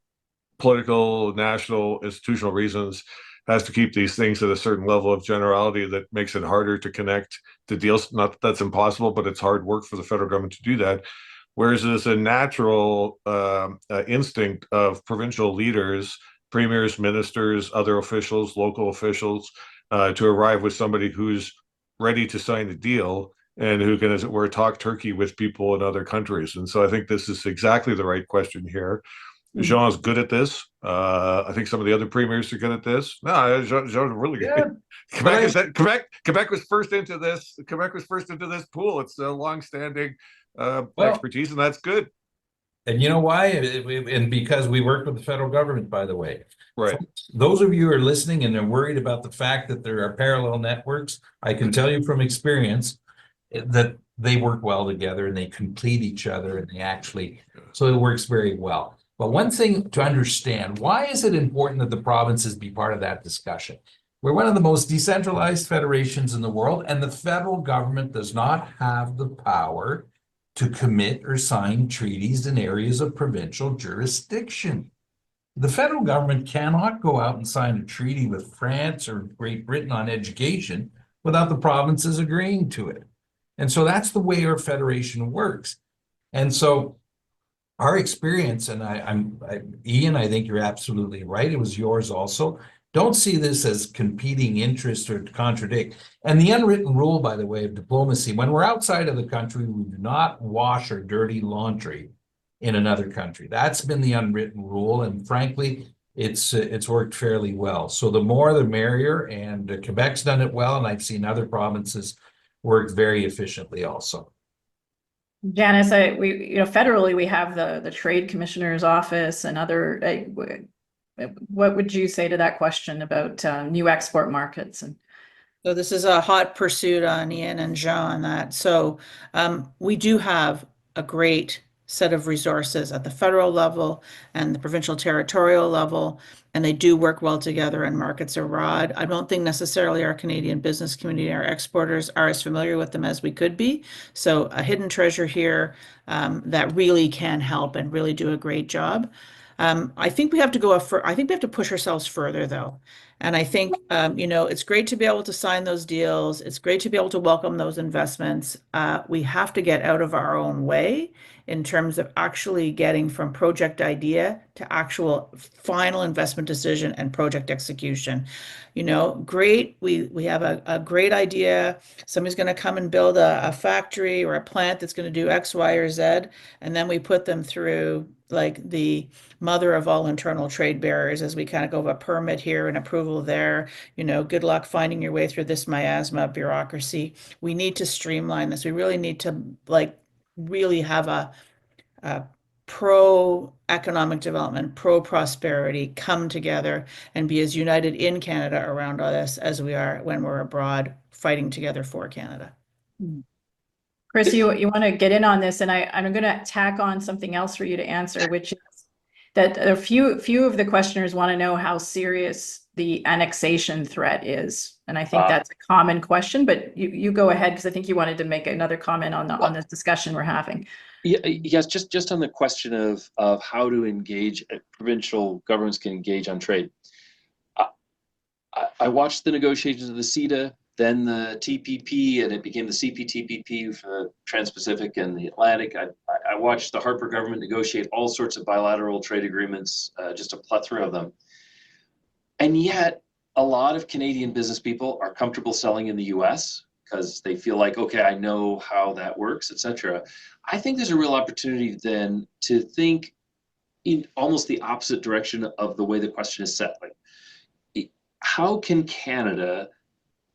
political, national, institutional reasons, has to keep these things at a certain level of generality that makes it harder to connect to deals. Not that that's impossible, but it's hard work for the federal government to do that. Whereas there's a natural instinct of provincial leaders, premiers, ministers, other officials, local officials, to arrive with somebody who's ready to sign a deal and who can, as it were, talk turkey with people in other countries. And so I think this is exactly the right question here. Jean's good at this. I think some of the other premiers are good at this. No, Jean's really good. Yeah. Quebec was first into this. Quebec was first into this pool. It's a long-standing expertise, and that's good. And you know why? And because we work with the federal government, by the way. Right. Those of you who are listening and are worried about the fact that there are parallel networks, I can tell you from experience that they work well together and they complete each other, and they actually, so it works very well. But one thing to understand, why is it important that the provinces be part of that discussion? We're one of the most decentralized federations in the world, and the federal government does not have the power to commit or sign treaties in areas of provincial jurisdiction. The federal government cannot go out and sign a treaty with France or Great Britain on education without the provinces agreeing to it. And so that's the way our federation works. And so our experience, and Ian, I think you're absolutely right. It was yours also. Don't see this as competing interests or to contradict. And the unwritten rule, by the way, of diplomacy, when we're outside of the country, we do not wash our dirty laundry in another country. That's been the unwritten rule. And frankly, it's worked fairly well. So the more, the merrier. And Quebec's done it well. And I've seen other provinces work very efficiently also. Janice, federally, we have the Trade Commissioner's Office and other, what would you say to that question about new export markets? And so this is a hot pursuit on Ian and Jean on that. So we do have a great set of resources at the federal level and the provincial territorial level, and they do work well together in markets abroad. I don't think necessarily our Canadian business community, our exporters, are as familiar with them as we could be. So a hidden treasure here that really can help and really do a great job. I think we have to go I think we have to push ourselves further, though. And I think, you know, it's great to be able to sign those deals. It's great to be able to welcome those investments. We have to get out of our own way in terms of actually getting from project idea to actual final investment decision and project execution. You know, great, we have a great idea. Somebody's going to come and build a factory or a plant that's going to do X, Y, or Z. And then we put them through like the mother of all internal trade barriers as we kind of go a permit here and approval there. You know, good luck finding your way through this miasma of bureaucracy. We need to streamline this. We really need to like really have a pro economic development, pro prosperity come together and be as united in Canada around all this as we are when we're abroad fighting together for Canada. Chris, you want to get in on this, and I'm going to tack on something else for you to answer, which is that a few of the questioners want to know how serious the annexation threat is. And I think that's a common question, but you go ahead, because I think you wanted to make another comment on this discussion we're having. Yeah, yes, just on the question of how to engage, provincial governments can engage on trade. I watched the negotiations of the CETA, then the TPP, and it became the CPTPP for the Trans-Pacific and the Atlantic. I watched the Harper government negotiate all sorts of bilateral trade agreements, just a plethora of them. And yet, a lot of Canadian business people are comfortable selling in the US because they feel like, okay, I know how that works, etc. I think there's a real opportunity then to think in almost the opposite direction of the way the question is set. Like, how can Canada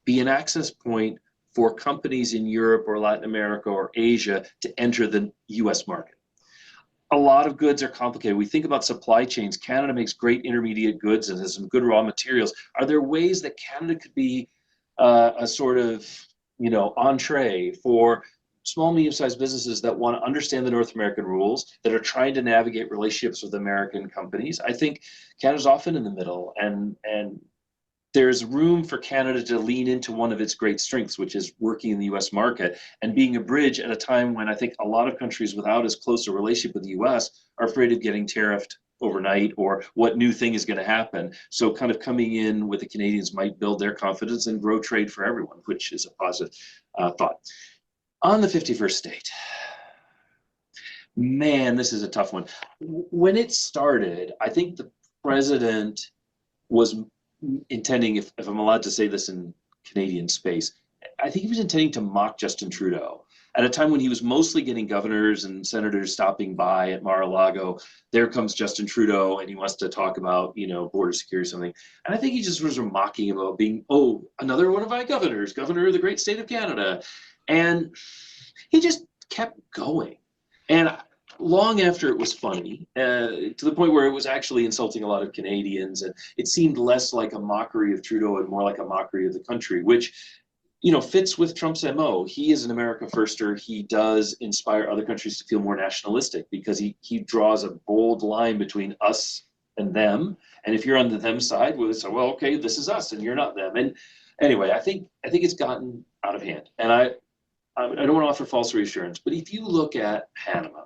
be an access point for companies in Europe or Latin America or Asia to enter the US market? A lot of goods are complicated. We think about supply chains. Canada makes great intermediate goods and has some good raw materials. Are there ways that Canada could be a sort of, you know, entree for small, medium-sized businesses that want to understand the North American rules, that are trying to navigate relationships with American companies? I think Canada's often in the middle, and there's room for Canada to lean into one of its great strengths, which is working in the US market and being a bridge at a time when I think a lot of countries without as close a relationship with the US are afraid of getting tariffed overnight or what new thing is going to happen. So kind of coming in with the Canadians might build their confidence and grow trade for everyone, which is a positive thought. On the 51st state, man, this is a tough one. When it started, I think the president was intending, if I'm allowed to say this in Canadian space, I think he was intending to mock Justin Trudeau at a time when he was mostly getting governors and senators stopping by at Mar-a-Lago. There comes Justin Trudeau and he wants to talk about, you know, border security or something. And I think he just was mocking about being, oh, another one of my governors, governor of the great state of Canada. And he just kept going. And long after it was funny, to the point where it was actually insulting a lot of Canadians, and it seemed less like a mockery of Trudeau and more like a mockery of the country, which, you know, fits with Trump's MO. He is an America firster. He does inspire other countries to feel more nationalistic because he draws a bold line between us and them. And if you're on the them side, well, it's well, okay, this is us and you're not them. And anyway, I think it's gotten out of hand. And I don't want to offer false reassurance, but if you look at Panama,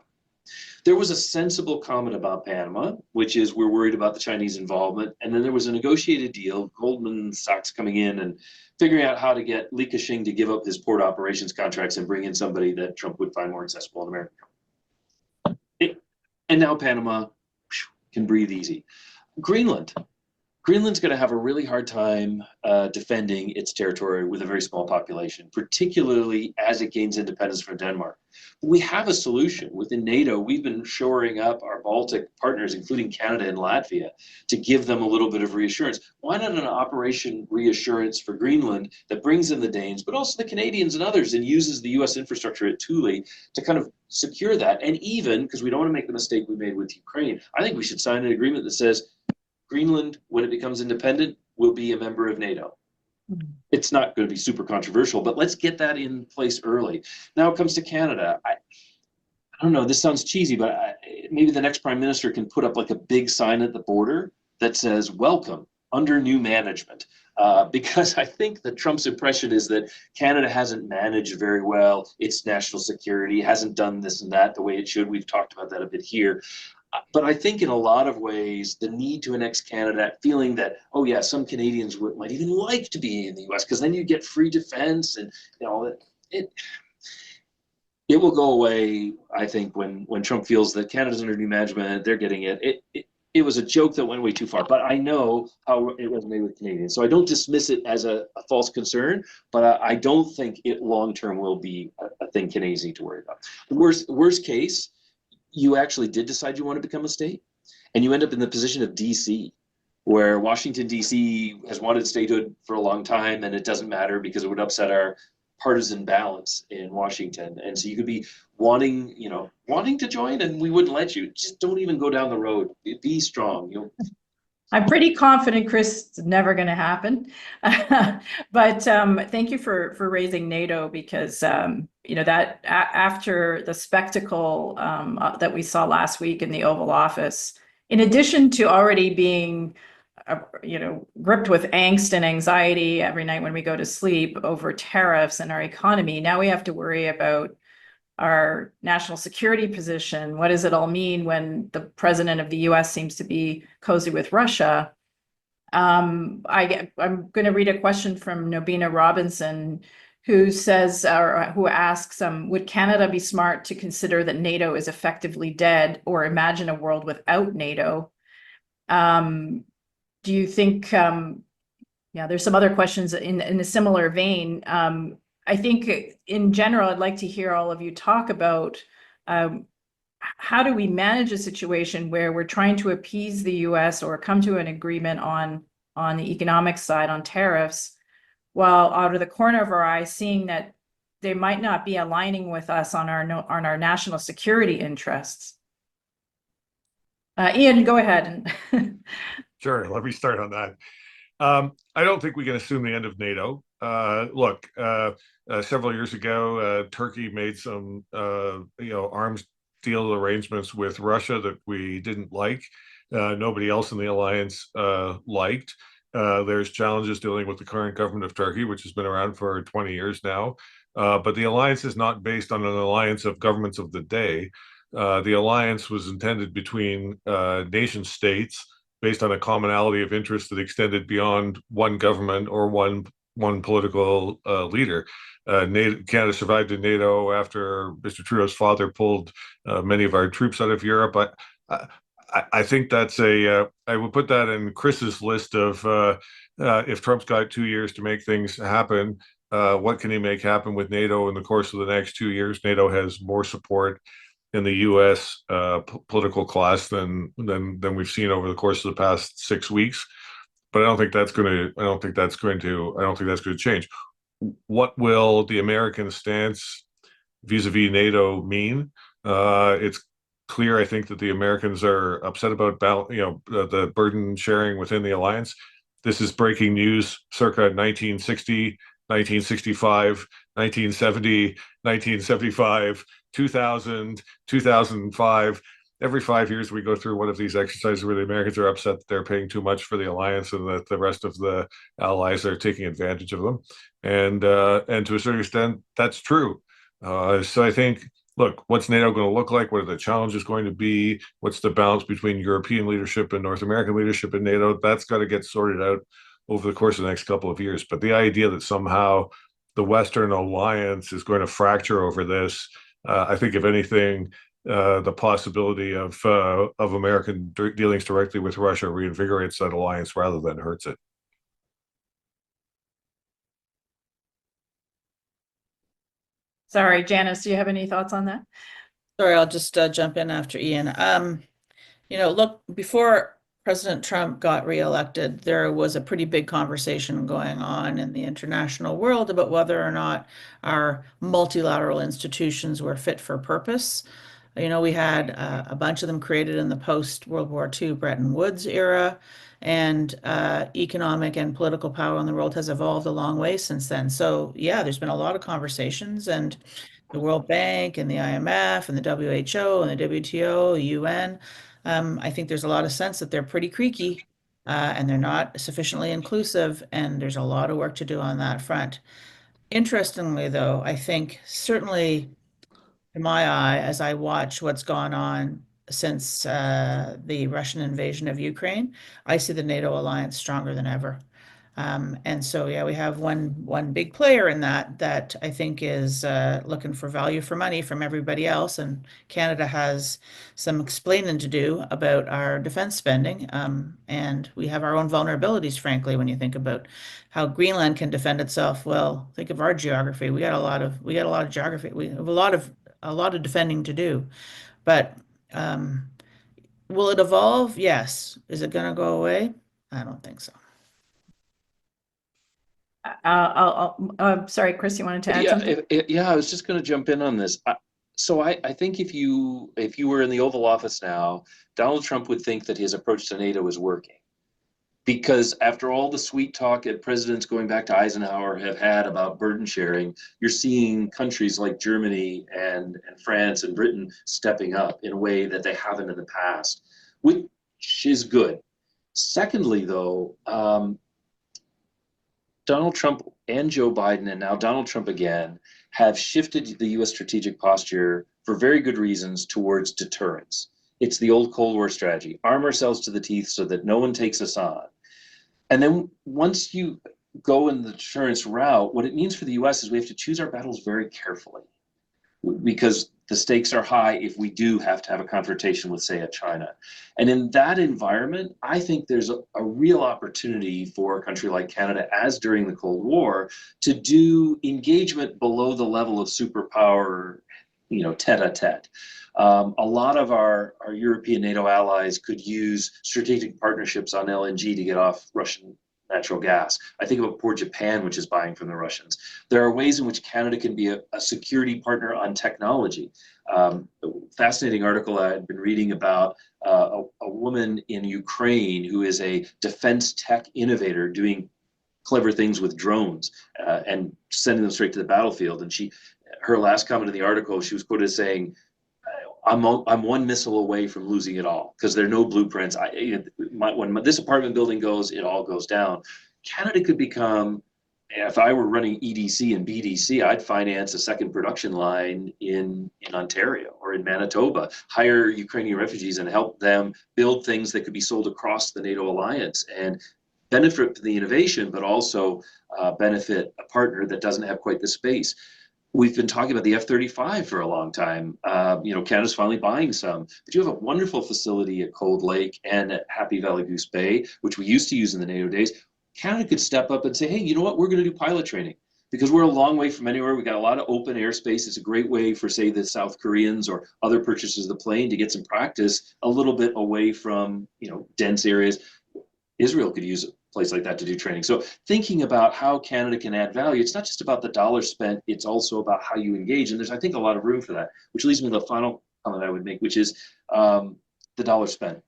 there was a sensible comment about Panama, which is we're worried about the Chinese involvement. And then there was a negotiated deal, Goldman Sachs coming in and figuring out how to get Li Ka-shing to give up his port operations contracts and bring in somebody that Trump would find more accessible in America. And now Panama can breathe easy. Greenland's going to have a really hard time defending its territory with a very small population, particularly as it gains independence from Denmark. We have a solution. Within NATO, we've been shoring up our Baltic partners, including Canada and Latvia, to give them a little bit of reassurance. Why not an Operation Reassurance for Greenland that brings in the Danes, but also the Canadians and others, and uses the US infrastructure at Thule to kind of secure that? And even, because we don't want to make the mistake we made with Ukraine, I think we should sign an agreement that says Greenland, when it becomes independent, will be a member of NATO. It's not going to be super controversial, but let's get that in place early. Now it comes to Canada. I don't know, this sounds cheesy, but maybe the next prime minister can put up like a big sign at the border that says, welcome, under new management. Because I think that Trump's impression is that Canada hasn't managed very well its national security, hasn't done this and that the way it should. We've talked about that a bit here. but I think in a lot of ways, the need to annex Canada, feeling that, oh yeah, some Canadians might even like to be in the US, because then you get free defense and it will go away, I think, when Trump feels that Canada's under new management, they're getting it. It was a joke that went way too far, but I know how it resonated with Canadians. So I don't dismiss it as a false concern, but I don't think it long-term will be a thing Canadians need to worry about. The worst case, you actually did decide you want to become a state, and you end up in the position of DC, where Washington, D.C. has wanted statehood for a long time, and it doesn't matter because it would upset our partisan balance in Washington. And so you could be wanting to join, and we wouldn't let you. Just don't even go down the road. Be strong. I'm pretty confident, Chris, it's never going to happen. But thank you for raising NATO, because that after the spectacle that we saw last week in the Oval Office, in addition to already being gripped with angst and anxiety every night when we go to sleep over tariffs and our economy, now we have to worry about our national security position. What does it all mean when the president of the U.S. seems to be cozy with Russia? I'm going to read a question from Nobina Robinson, who says, or who asks, would Canada be smart to consider that NATO is effectively dead, or imagine a world without NATO? Do you think, there's some other questions in a similar vein. I think in general, I'd like to hear all of you talk about how do we manage a situation where we're trying to appease the US or come to an agreement on the economic side on tariffs, while out of the corner of our eye seeing that they might not be aligning with us on our national security interests. Ian, go ahead. Sure, let me start on that. I don't think we can assume the end of NATO. Look, several years ago, Turkey made some, arms deal arrangements with Russia that we didn't like. Nobody else in the alliance liked. There's challenges dealing with the current government of Turkey, which has been around for 20 years now. But the alliance is not based on an alliance of governments of the day. The alliance was intended between nation states based on a commonality of interest that extended beyond one government or one political leader. Canada survived in NATO after Mr. Trudeau's father pulled many of our troops out of Europe. I think that's I would put that in Chris's list of if Trump's got 2 years to make things happen, what can he make happen with NATO in the course of the next 2 years? NATO has more support in the U.S. Political class than we've seen over the course of the past 6 weeks, but I don't think that's going to change. What will the American stance vis-a-vis NATO mean? It's clear, I think, that the Americans are upset about the burden sharing within the alliance. This is breaking news circa 1960, 1965, 1970, 1975, 2000, 2005. Every 5 years we go through one of these exercises where the Americans are upset that they're paying too much for the alliance and that the rest of the allies are taking advantage of them. And to a certain extent, that's true. So I think, look, what's NATO going to look like? What are the challenges going to be? What's the balance between European leadership and North American leadership in NATO? That's got to get sorted out over the course of the next couple of years. But the idea that somehow the Western alliance is going to fracture over this, I think, if anything, the possibility of American dealings directly with Russia reinvigorates that alliance rather than hurts it. Sorry, Janice, do you have any thoughts on that? Sorry, I'll just jump in after Ian. Look, before President Trump got reelected, there was a pretty big conversation going on in the international world about whether or not our multilateral institutions were fit for purpose. We had a bunch of them created in the post-World War II Bretton Woods era, and economic and political power in the world has evolved a long way since then. So yeah, there's been a lot of conversations, and the World Bank and the IMF and the WHO and the WTO, UN, I think there's a lot of sense that they're pretty creaky and they're not sufficiently inclusive, and there's a lot of work to do on that front. Interestingly, though, I think certainly in my eye, as I watch what's gone on the Russian invasion of Ukraine, I see the NATO alliance stronger than ever. And so, yeah, we have one big player in that I think is looking for value for money from everybody else. And Canada has some explaining to do about our defense spending. And we have our own vulnerabilities, frankly, when you think about how Greenland can defend itself. Well, think of our geography. We got a lot of geography. We have a lot of defending to do. But will it evolve? Yes. Is it going to go away? I don't think so. Sorry, Chris, you wanted to add Yeah, something? yeah, I was just going to jump in on this. So I think if you were in the Oval Office now, Donald Trump would think that his approach to NATO is working. Because after all the sweet talk that presidents going back to Eisenhower have had about burden sharing, you're seeing countries like Germany and France and Britain stepping up in a way that they haven't in the past, which is good. Secondly, though, Donald Trump and Joe Biden, and now Donald Trump again, have shifted the U.S. strategic posture for very good reasons towards deterrence. It's the old Cold War strategy: arm ourselves to the teeth so that no one takes us on. And then once you go in the deterrence route, what it means for the U.S. is we have to choose our battles very carefully, because the stakes are high if we do have to have a confrontation with, say, a China. And in that environment, I think there's a real opportunity for a country like Canada, as during the Cold War, to do engagement below the level of superpower, tete-a-tete. A lot of our European NATO allies could use strategic partnerships on LNG to get off Russian natural gas. I think about poor Japan, which is buying from the Russians. There are ways in which Canada can be a security partner on technology. Fascinating article I've been reading about a woman in Ukraine who is a defense tech innovator doing clever things with drones and sending them straight to the battlefield. And her last comment in the article, she was quoted as saying, I'm one missile away from losing it all, because there are no blueprints. When this apartment building goes, it all goes down. Canada could become, if I were running EDC and BDC, I'd finance a second production line in Ontario or in Manitoba, hire Ukrainian refugees and help them build things that could be sold across the NATO alliance and benefit the innovation, but also benefit a partner that doesn't have quite the space. We've been talking about the F-35 for a long time. Canada's finally buying some. But you have a wonderful facility at Cold Lake and at Happy Valley Goose Bay, which we used to use in the NATO days. Canada could step up and say, hey, you know what? We're going to do pilot training, because we're a long way from anywhere. We got a lot of open airspace. It's a great way for, say, the South Koreans or other purchasers of the plane to get some practice a little bit away from, dense areas. Israel could use a place like that to do training. So thinking about how Canada can add value, it's not just about the dollars spent, it's also about how you engage. And there's, I think, a lot of room for that, which leads me to the final comment I would make, which is the dollar spent.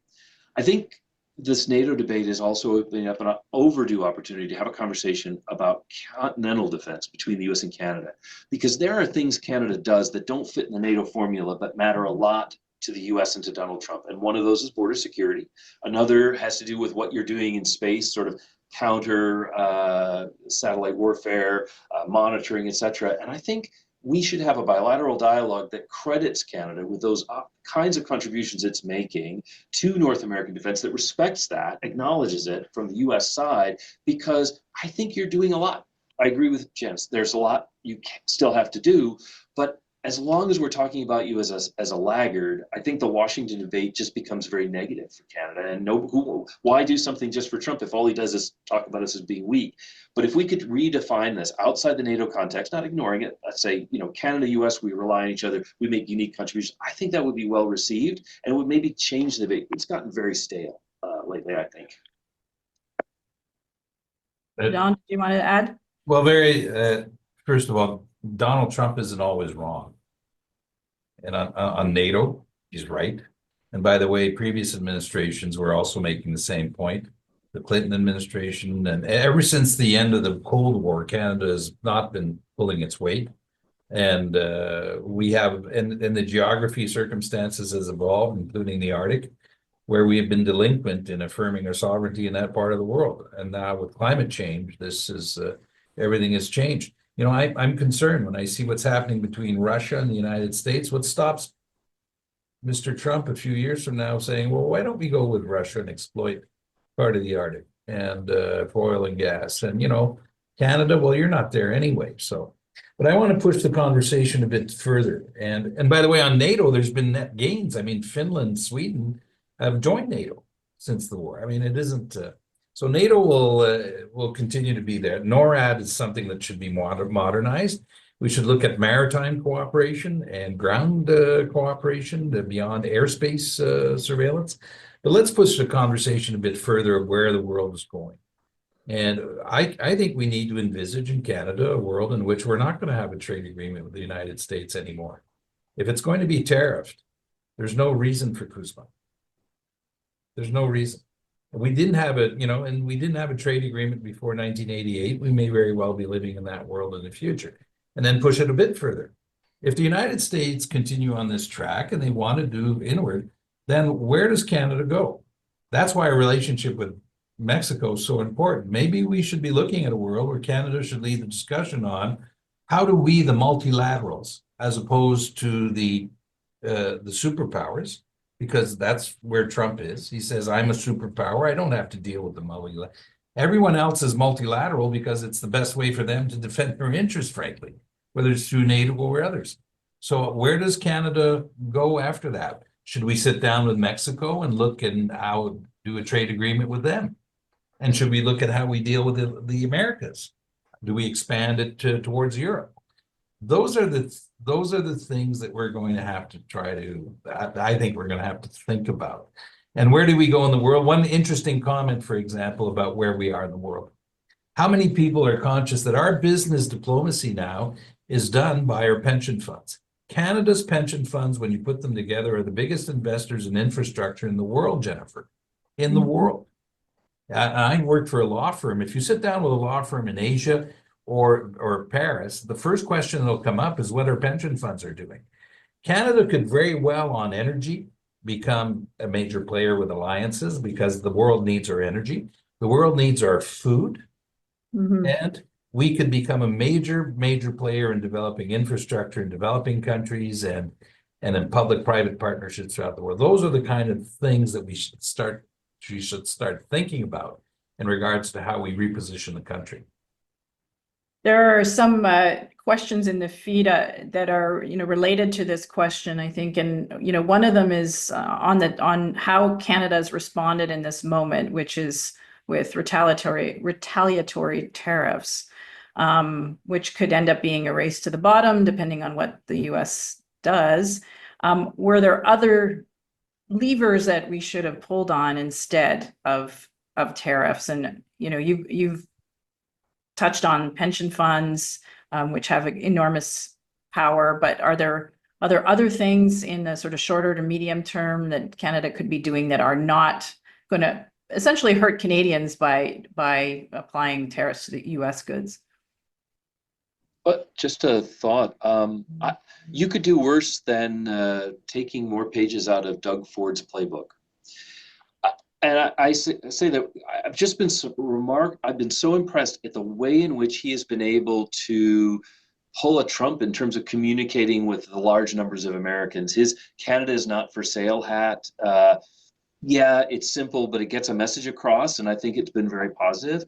I think this NATO debate is also opening up an overdue opportunity to have a conversation about continental defense between the US and Canada, because there are things Canada does that don't fit in the NATO formula but matter a lot to the US and to Donald Trump. And one of those is border security. Another has to do with what you're doing in space, sort of counter satellite warfare, monitoring, etc. And I think we should have a bilateral dialogue that credits Canada with those kinds of contributions it's making to North American defense, that respects that, acknowledges it from the US side, because I think you're doing a lot. I agree with Janice. There's a lot you still have to do, but as long as we're talking about you as a laggard, I think the Washington debate just becomes very negative for Canada. And why do something just for Trump if all he does is talk about us as being weak? But if we could redefine this outside the NATO context, not ignoring it, let's say, Canada-U.S., we rely on each other, we make unique contributions, I think that would be well received and would maybe change the debate. It's gotten very stale lately, I think. Don, do you want to add? Well, first of all, Donald Trump isn't always wrong. And on NATO, he's right. And by the way, previous administrations were also making the same point. The Clinton administration, and ever since the end of the Cold War, Canada has not been pulling its weight. And we have, and the geography circumstances has evolved, including the Arctic, where we have been delinquent in affirming our sovereignty in that part of the world. And now with climate change, everything has changed. I'm concerned when I see what's happening between Russia and the United States. What stops Mr. Trump a few years from now saying, well, why don't we go with Russia and exploit part of the Arctic and for oil and gas? And, you know, Canada, well, you're not there anyway. So, but I want to push the conversation a bit further. And by the way, on NATO, there's been net gains. I mean, Finland, Sweden have joined NATO since the war. I mean, it isn't. So NATO will continue to be there. NORAD is something that should be modernized. We should look at maritime cooperation and ground cooperation beyond airspace surveillance. But let's push the conversation a bit further of where the world is going. And I think we need to envisage in Canada a world in which we're not going to have a trade agreement with the United States anymore. If it's going to be tariffed, there's no reason for CUSMA. There's no reason. We didn't have a, you know, and we didn't have a trade agreement before 1988. We may very well be living in that world in the future. And then push it a bit further. If the United States continue on this track and they want to do inward, then where does Canada go? That's why a relationship with Mexico is so important. Maybe we should be looking at a world where Canada should lead the discussion on how do we, the multilaterals, as opposed to the superpowers, because that's where Trump is. He says, I'm a superpower. I don't have to deal with the multilateral. Everyone else is multilateral because it's the best way for them to defend their interests, frankly, whether it's through NATO or others. So where does Canada go after that? Should we sit down with Mexico and look and how do a trade agreement with them? And should we look at how we deal with the Americas? Do we expand it towards Europe? Those are the things that we're going to have to try to, I think we're going to have to think about. And where do we go in the world? One interesting comment, for example, about where we are in the world. How many people are conscious that our business diplomacy now is done by our pension funds? Canada's pension funds, when you put them together, are the biggest investors in infrastructure in the world, Jennifer, in the world. I worked for a law firm. If you sit down with a law firm in Asia or Paris, the first question that'll come up is what our pension funds are doing. Canada could very well on energy become a major player with alliances because the world needs our energy. The world needs our food. And we could become a major player in developing infrastructure in developing countries and in public-private partnerships throughout the world. Those are the kind of things that we should start thinking about in regards to how we reposition the country. There are some questions in the feed that are, related to this question, I think, and one of them is on how Canada's responded in this moment, which is with retaliatory tariffs, which could end up being a race to the bottom, depending on what the U.S. does. Were there other levers that we should have pulled on instead of tariffs? And you've touched on pension funds, which have enormous power, but are there other things in the sort of shorter to medium term that Canada could be doing that are not going to essentially hurt Canadians by applying tariffs to the U.S. goods? But just a thought, you could do worse than taking more pages out of Doug Ford's playbook. And I say that I've just been I've been so impressed at the way in which he has been able to pull a Trump in terms of communicating with the large numbers of Americans. His Canada is not for sale hat. Yeah, it's simple, but it gets a message across, and I think it's been very positive.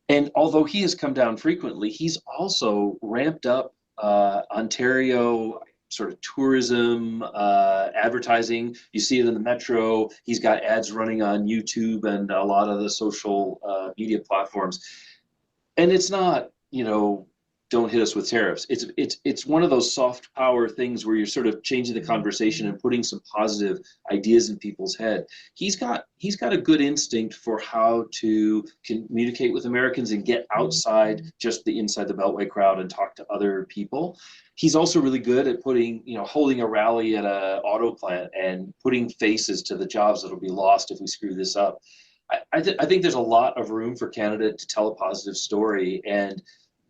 And although he has come down frequently, he's also ramped up Ontario sort of tourism, advertising. You see it in the Metro. He's got ads running on YouTube and a lot of the social media platforms. And it's not, don't hit us with tariffs. It's one of those soft power things where you're sort of changing the conversation and putting some positive ideas in people's head. He's got a good instinct for how to communicate with Americans and get outside just the inside the Beltway crowd and talk to other people. He's also really good at holding a rally at a auto plant and putting faces to the jobs that'll be lost if we screw this up. I think there's a lot of room for Canada to tell a positive story, and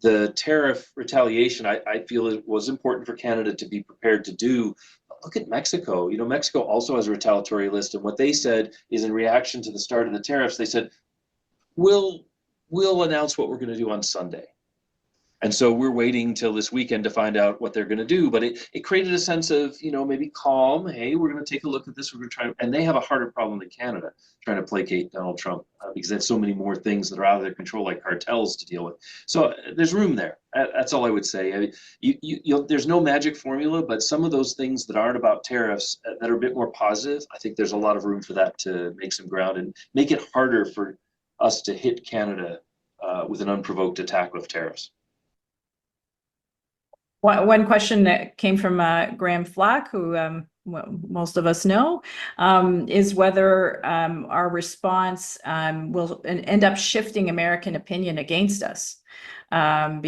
the tariff retaliation, I feel it was important for Canada to be prepared to do. But look at Mexico. Mexico also has a retaliatory list, and what they said is in reaction to the start of the tariffs, they said, we'll announce what we're going to do on Sunday. And so we're waiting till this weekend to find out what they're going to do. But it created a sense of, maybe calm. Hey, we're going to take a look at this. We're going to try. And they have a harder problem than Canada trying to placate Donald Trump because they have so many more things that are out of their control, like cartels to deal with. So there's room there. That's all I would say. I mean, there's no magic formula, but some of those things that aren't about tariffs that are a bit more positive, I think there's a lot of room for that to make some ground and make it harder for us to hit Canada with an unprovoked attack of tariffs. One question that came from Graham Flack, who most of us know, is whether our response will end up shifting American opinion against us. And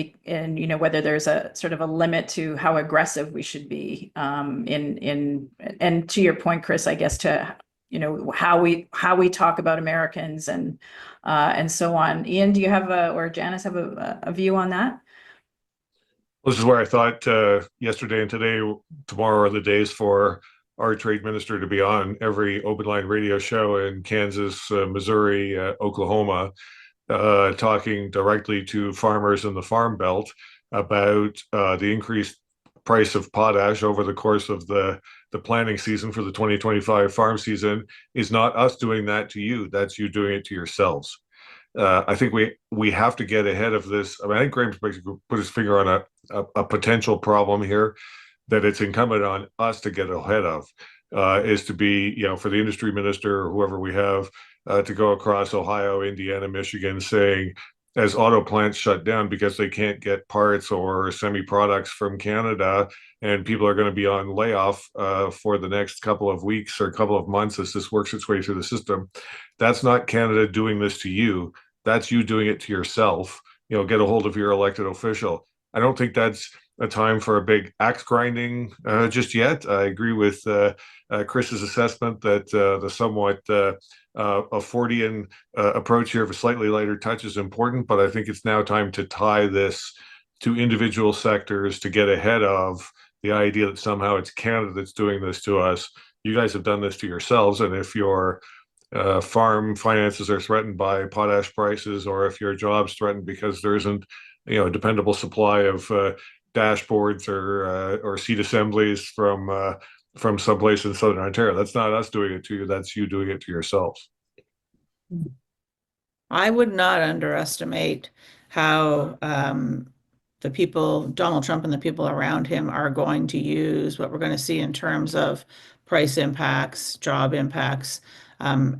whether there's a sort of a limit to how aggressive we should be and to your point, Chris, I guess to how we talk about Americans and so on. Ian, do you have or Janice have a view on that? This is where I thought yesterday and today, tomorrow are the days for our trade minister to be on every open line radio show in Kansas, Missouri, Oklahoma, talking directly to farmers in the Farm Belt about the increased price of potash over the course of the planting season for the 2025 farm season is not us doing that to you. That's you doing it to yourselves. I think we have to get ahead of this. I mean, I think Graham's basically put his finger on a potential problem here that it's incumbent on us to get ahead of, is to be, for the industry minister or whoever we have to go across Ohio, Indiana, Michigan, saying, as auto plants shut down because they can't get parts or semi-products from Canada, and people are going to be on layoff for the next couple of weeks or couple of months as this works its way through the system. That's not Canada doing this to you. That's you doing it to yourself. Get a hold of your elected official. I don't think that's a time for a big axe grinding just yet. I agree with Chris's assessment that the somewhat a Fordian approach here of a slightly lighter touch is important, but I think it's now time to tie this to individual sectors to get ahead of the idea that somehow it's Canada that's doing this to us. You guys have done this to yourselves, and if your farm finances are threatened by potash prices, or if your job's threatened because there isn't a dependable supply of dashboards or seat assemblies from someplace in Southern Ontario, that's not us doing it to you, that's you doing it to yourselves. I would not underestimate how the people, Donald Trump and the people around him, are going to use what we're going to see in terms of price impacts, job impacts,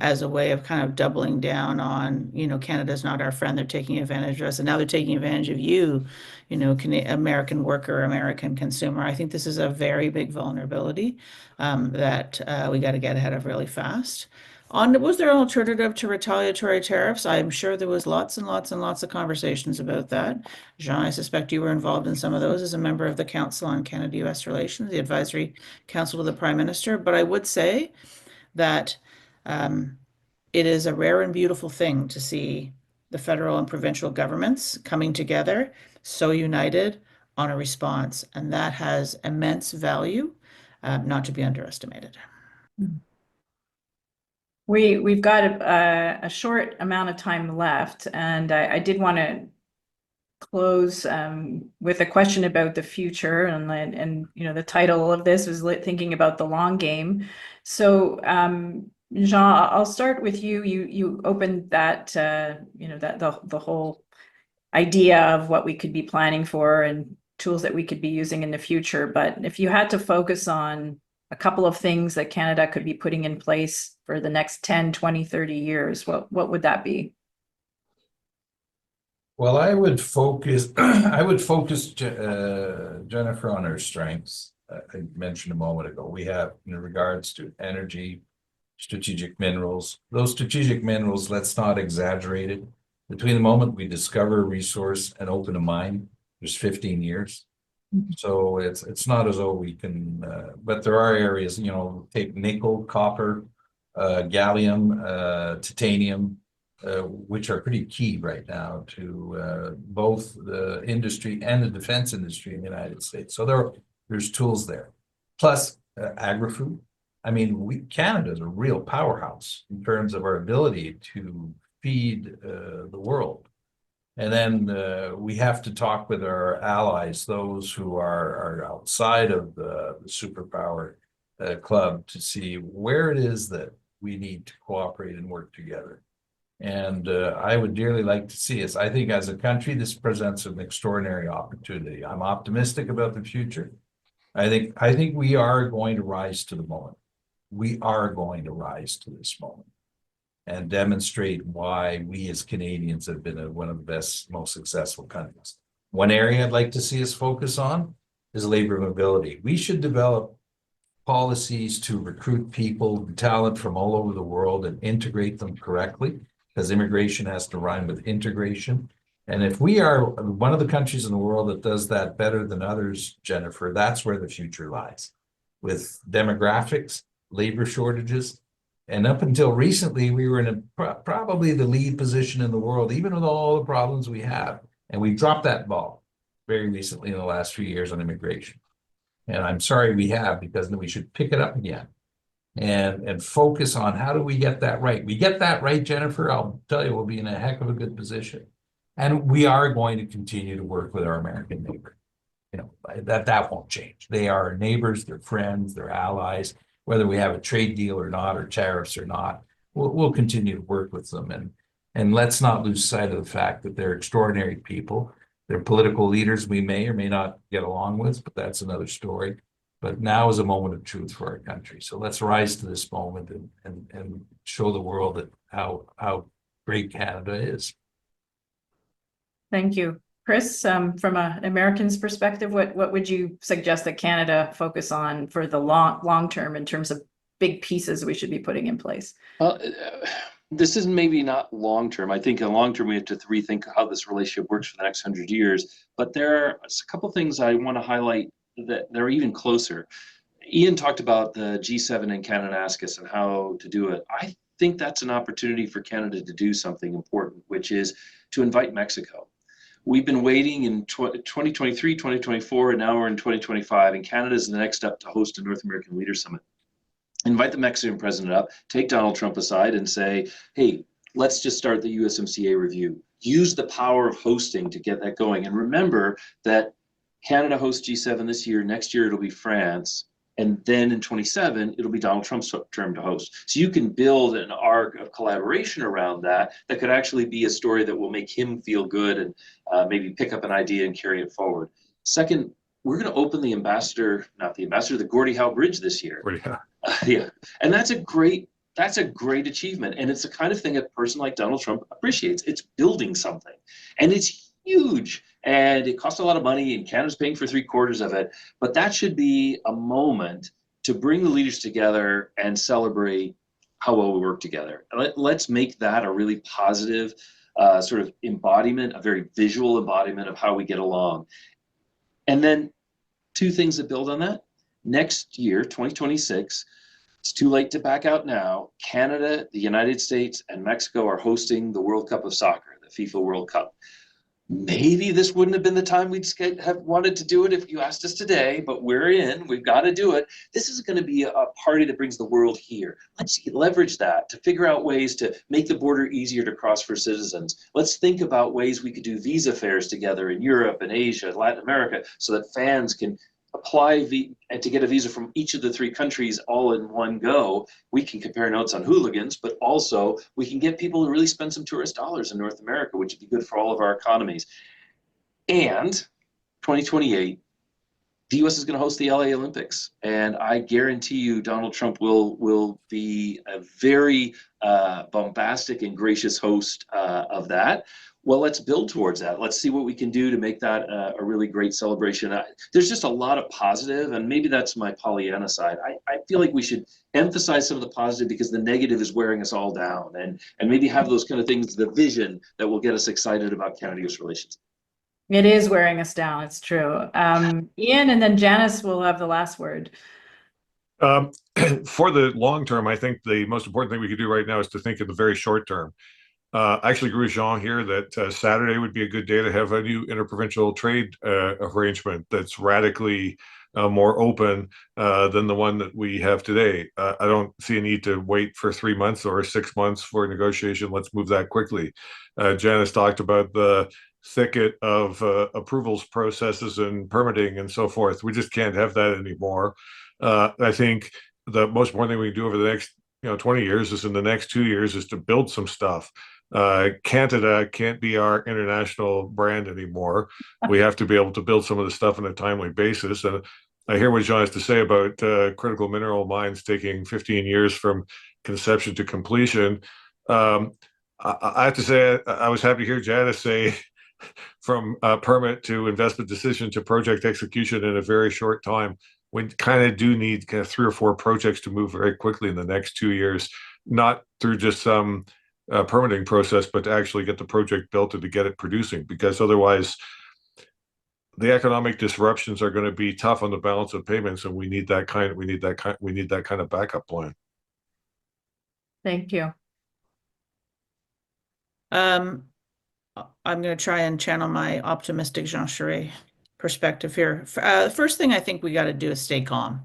as a way of kind of doubling down on, Canada's not our friend, they're taking advantage of us, and now they're taking advantage of you, American worker, American consumer. I think this is a very big vulnerability that we got to get ahead of really fast. Was there an alternative to retaliatory tariffs? I'm sure there was lots and lots and lots of conversations about that. Jean, I suspect you were involved in some of those as a member of the Council on Canada-U.S. Relations, the Advisory Council to the Prime Minister. But I would say that it is a rare and beautiful thing to see the federal and provincial governments coming together so united on a response. And that has immense value, not to be underestimated. We've got a short amount of time left, and I did want to close with a question about the future, and the title of this was thinking about the long game. So Jean, I'll start with you. You opened that the whole idea of what we could be planning for and tools that we could be using in the future. But if you had to focus on a couple of things that Canada could be putting in place for the next 10, 20, 30 years, what would that be? Well, I would focus Jennifer, on our strengths. I mentioned a moment ago, we have in regards to energy, strategic minerals. Those strategic minerals, let's not exaggerate it. Between the moment we discover a resource and open a mine, there's 15 years. So it's not as though we can, but there are areas, take nickel, copper, gallium, titanium, which are pretty key right now to both the industry and the defense industry in the United States. So there's tools there. Plus agri-food. I mean, Canada is a real powerhouse in terms of our ability to feed the world. And then we have to talk with our allies, those who are outside of the superpower club, to see where it is that we need to cooperate and work together. And I would dearly like to see us. I think as a country, this presents an extraordinary opportunity. I'm optimistic about the future. I think we are going to rise to the moment. We are going to rise to this moment and demonstrate why we as Canadians have been one of the best, most successful countries. One area I'd like to see us focus on is labor mobility. We should develop policies to recruit people, talent from all over the world, and integrate them correctly, because immigration has to rhyme with integration. And if we are one of the countries in the world that does that better than others, Jennifer, that's where the future lies. With demographics, labor shortages, and up until recently, we were in probably the lead position in the world, even with all the problems we have. And we dropped that ball very recently in the last few years on immigration. And I'm sorry we have, because we should pick it up again and focus on how do we get that right. We get that right, Jennifer, I'll tell you, we'll be in a heck of a good position. And we are going to continue to work with our American neighbor. You know, that won't change. They are our neighbors, they're friends, they're allies. Whether we have a trade deal or not, or tariffs or not, we'll continue to work with them. And let's not lose sight of the fact that they're extraordinary people. They're political leaders we may or may not get along with, but that's another story. But now is a moment of truth for our country. So let's rise to this moment and show the world that how great Canada is. Thank you. Chris, from an American's perspective, what would you suggest that Canada focus on for the long term in terms of big pieces we should be putting in place? This is maybe not long term. I think in long term we have to rethink how this relationship works for the next 100 years. But there are a couple of things I want to highlight that they're even closer. Ian talked about the G7 and Canada-U.S. and how to do it. I think that's an opportunity for Canada to do something important, which is to invite Mexico. We've been waiting in 2023, 2024, and now we're in 2025, and Canada is the next step to host a North American Leaders Summit. Invite the Mexican president up, take Donald Trump aside and say, hey, let's just start the USMCA review. Use the power of hosting to get that going. And remember that Canada hosts G7 this year, next year it'll be France, and then in 27, it'll be Donald Trump's term to host. So you can build an arc of collaboration around that could actually be a story that will make him feel good and maybe pick up an idea and carry it forward. Second, we're going to open the Gordie Howe Bridge this year. Yeah, and that's a great achievement, and it's the kind of thing a person like Donald Trump appreciates. It's building something, and it's huge, and it costs a lot of money, and Canada's paying for 3/4 of it. But that should be a moment to bring the leaders together and celebrate how well we work together. Let's make that a really positive sort of embodiment, a very visual embodiment of how we get along. And then two things that build on that. Next year, 2026, it's too late to back out now. Canada, the United States, and Mexico are hosting the World Cup of Soccer, the FIFA World Cup. Maybe this wouldn't have been the time we'd have wanted to do it if you asked us today, but we've got to do it. This is going to be a party that brings the world here. Let's leverage that to figure out ways to make the border easier to cross for citizens. Let's think about ways we could do visa fairs together in Europe and Asia, Latin America, so that fans can apply and to get a visa from each of the 3 countries all in one go. We can compare notes on hooligans, but also we can get people to really spend some tourist dollars in North America, which would be good for all of our economies. And 2028, the U.S. is going to host the LA Olympics, and I guarantee you Donald Trump will be a very bombastic and gracious host of that. Well, let's build towards that. Let's see what we can do to make that a really great celebration. There's just a lot of positive, and maybe that's my Pollyanna side. I feel like we should emphasize some of the positive because the negative is wearing us all down, and maybe have those kind of things, the vision that will get us excited about Canada-U.S. relations. It is wearing us down. It's true. Ian, and then Janice will have the last word. For the long term, I think the most important thing we could do right now is to think of the very short term. I actually agree with Jean here that Saturday would be a good day to have a new interprovincial trade arrangement that's radically more open than the one that we have today. I don't see a need to wait for 3 months or 6 months for negotiation. Let's move that quickly. Janice talked about the thicket of approvals processes and permitting and so forth. We just can't have that anymore. I think the most important thing we can do over the next 20 years is in the next 2 years is to build some stuff. Canada can't be our international brand anymore. We have to be able to build some of the stuff on a timely basis. And I hear what Jean has to say about critical mineral mines taking 15 years from conception to completion. I have to say, I was happy to hear Janice say from permit to investment decision to project execution in a very short time. We kind of do need kind of 3 or 4 projects to move very quickly in the next 2 years, not through just some permitting process, but to actually get the project built and to get it producing, because otherwise the economic disruptions are going to be tough on the balance of payments, and we need that kind of backup plan. Thank you. I'm going to try and channel my optimistic Jean Charette perspective here. First thing I think we got to do is stay calm,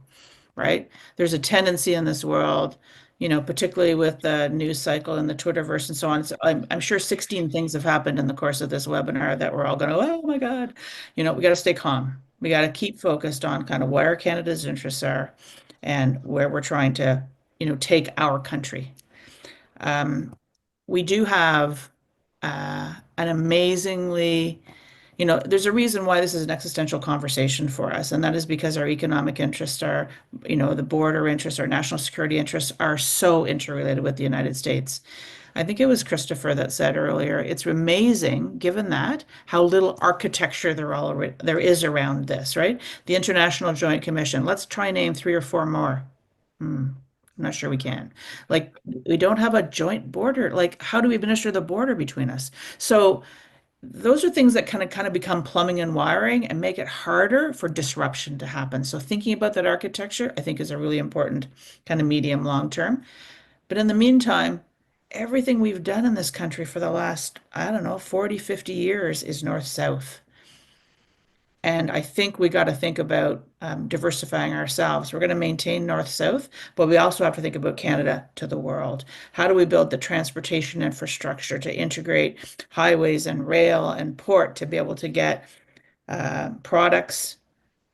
right? There's a tendency in this world, particularly with the news cycle and the Twitterverse and so on. So I'm sure 16 things have happened in the course of this webinar that we're all going to, oh my God, we got to stay calm. We got to keep focused on kind of where Canada's interests are and where we're trying to, take our country. We do have an amazingly, there's a reason why this is an existential conversation for us, and that is because our economic interests are, the border interests, our national security interests are so interrelated with the United States. I think it was Christopher that said earlier, it's amazing, given that, how little architecture there is around this, right? The International Joint Commission, let's try name 3 or 4 more. I'm not sure we can. Like, we don't have a joint border. Like, how do we administer the border between us? So those are things that kind of become plumbing and wiring and make it harder for disruption to happen. So thinking about that architecture, I think, is a really important kind of medium long term. But in the meantime, everything we've done in this country for the last, 40, 50 years is north-south. And I think we got to think about diversifying ourselves. We're going to maintain north-south, but we also have to think about Canada to the world. How do we build the transportation infrastructure to integrate highways and rail and port to be able to get products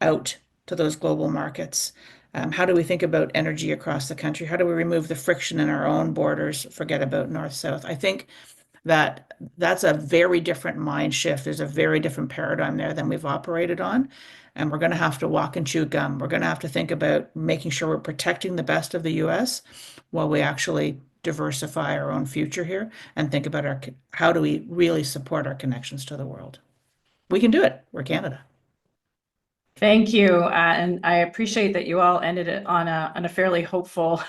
out to those global markets? How do we think about energy across the country? How do we remove the friction in our own borders? Forget about north-south. I think that's a very different mind shift. There's a very different paradigm there than we've operated on. And we're going to have to walk and chew gum. We're going to have to think about making sure we're protecting the best of the U.S. while we actually diversify our own future here and think about how do we really support our connections to the world. We can do it. We're Canada. Thank you, and I appreciate that you all ended it on a fairly hopeful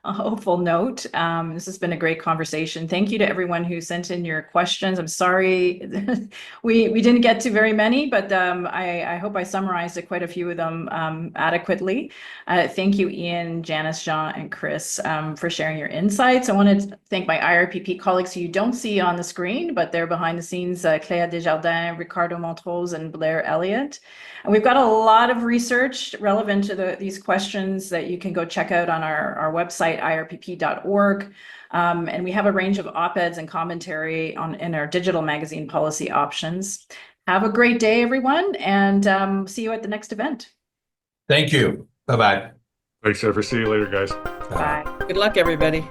note. This has been a great conversation. Thank you to everyone who sent in your questions. I'm sorry we didn't get to very many, but I hope I summarized quite a few of them adequately. Thank you, Ian, Janice, Jean, and Chris for sharing your insights. I want to thank my IRPP colleagues who you don't see on the screen, but they're behind the scenes, Cléa Desjardins, Ricardo Montrose, and Blair Elliott. And we've got a lot of research relevant to these questions that you can go check out on our website, irpp.org. And we have a range of op-eds and commentary in our digital magazine, Policy Options. Have a great day, everyone, and see you at the next event. Thank you. Bye-bye. Thanks, Jennifer. See you later, guys. Bye. Good luck, everybody.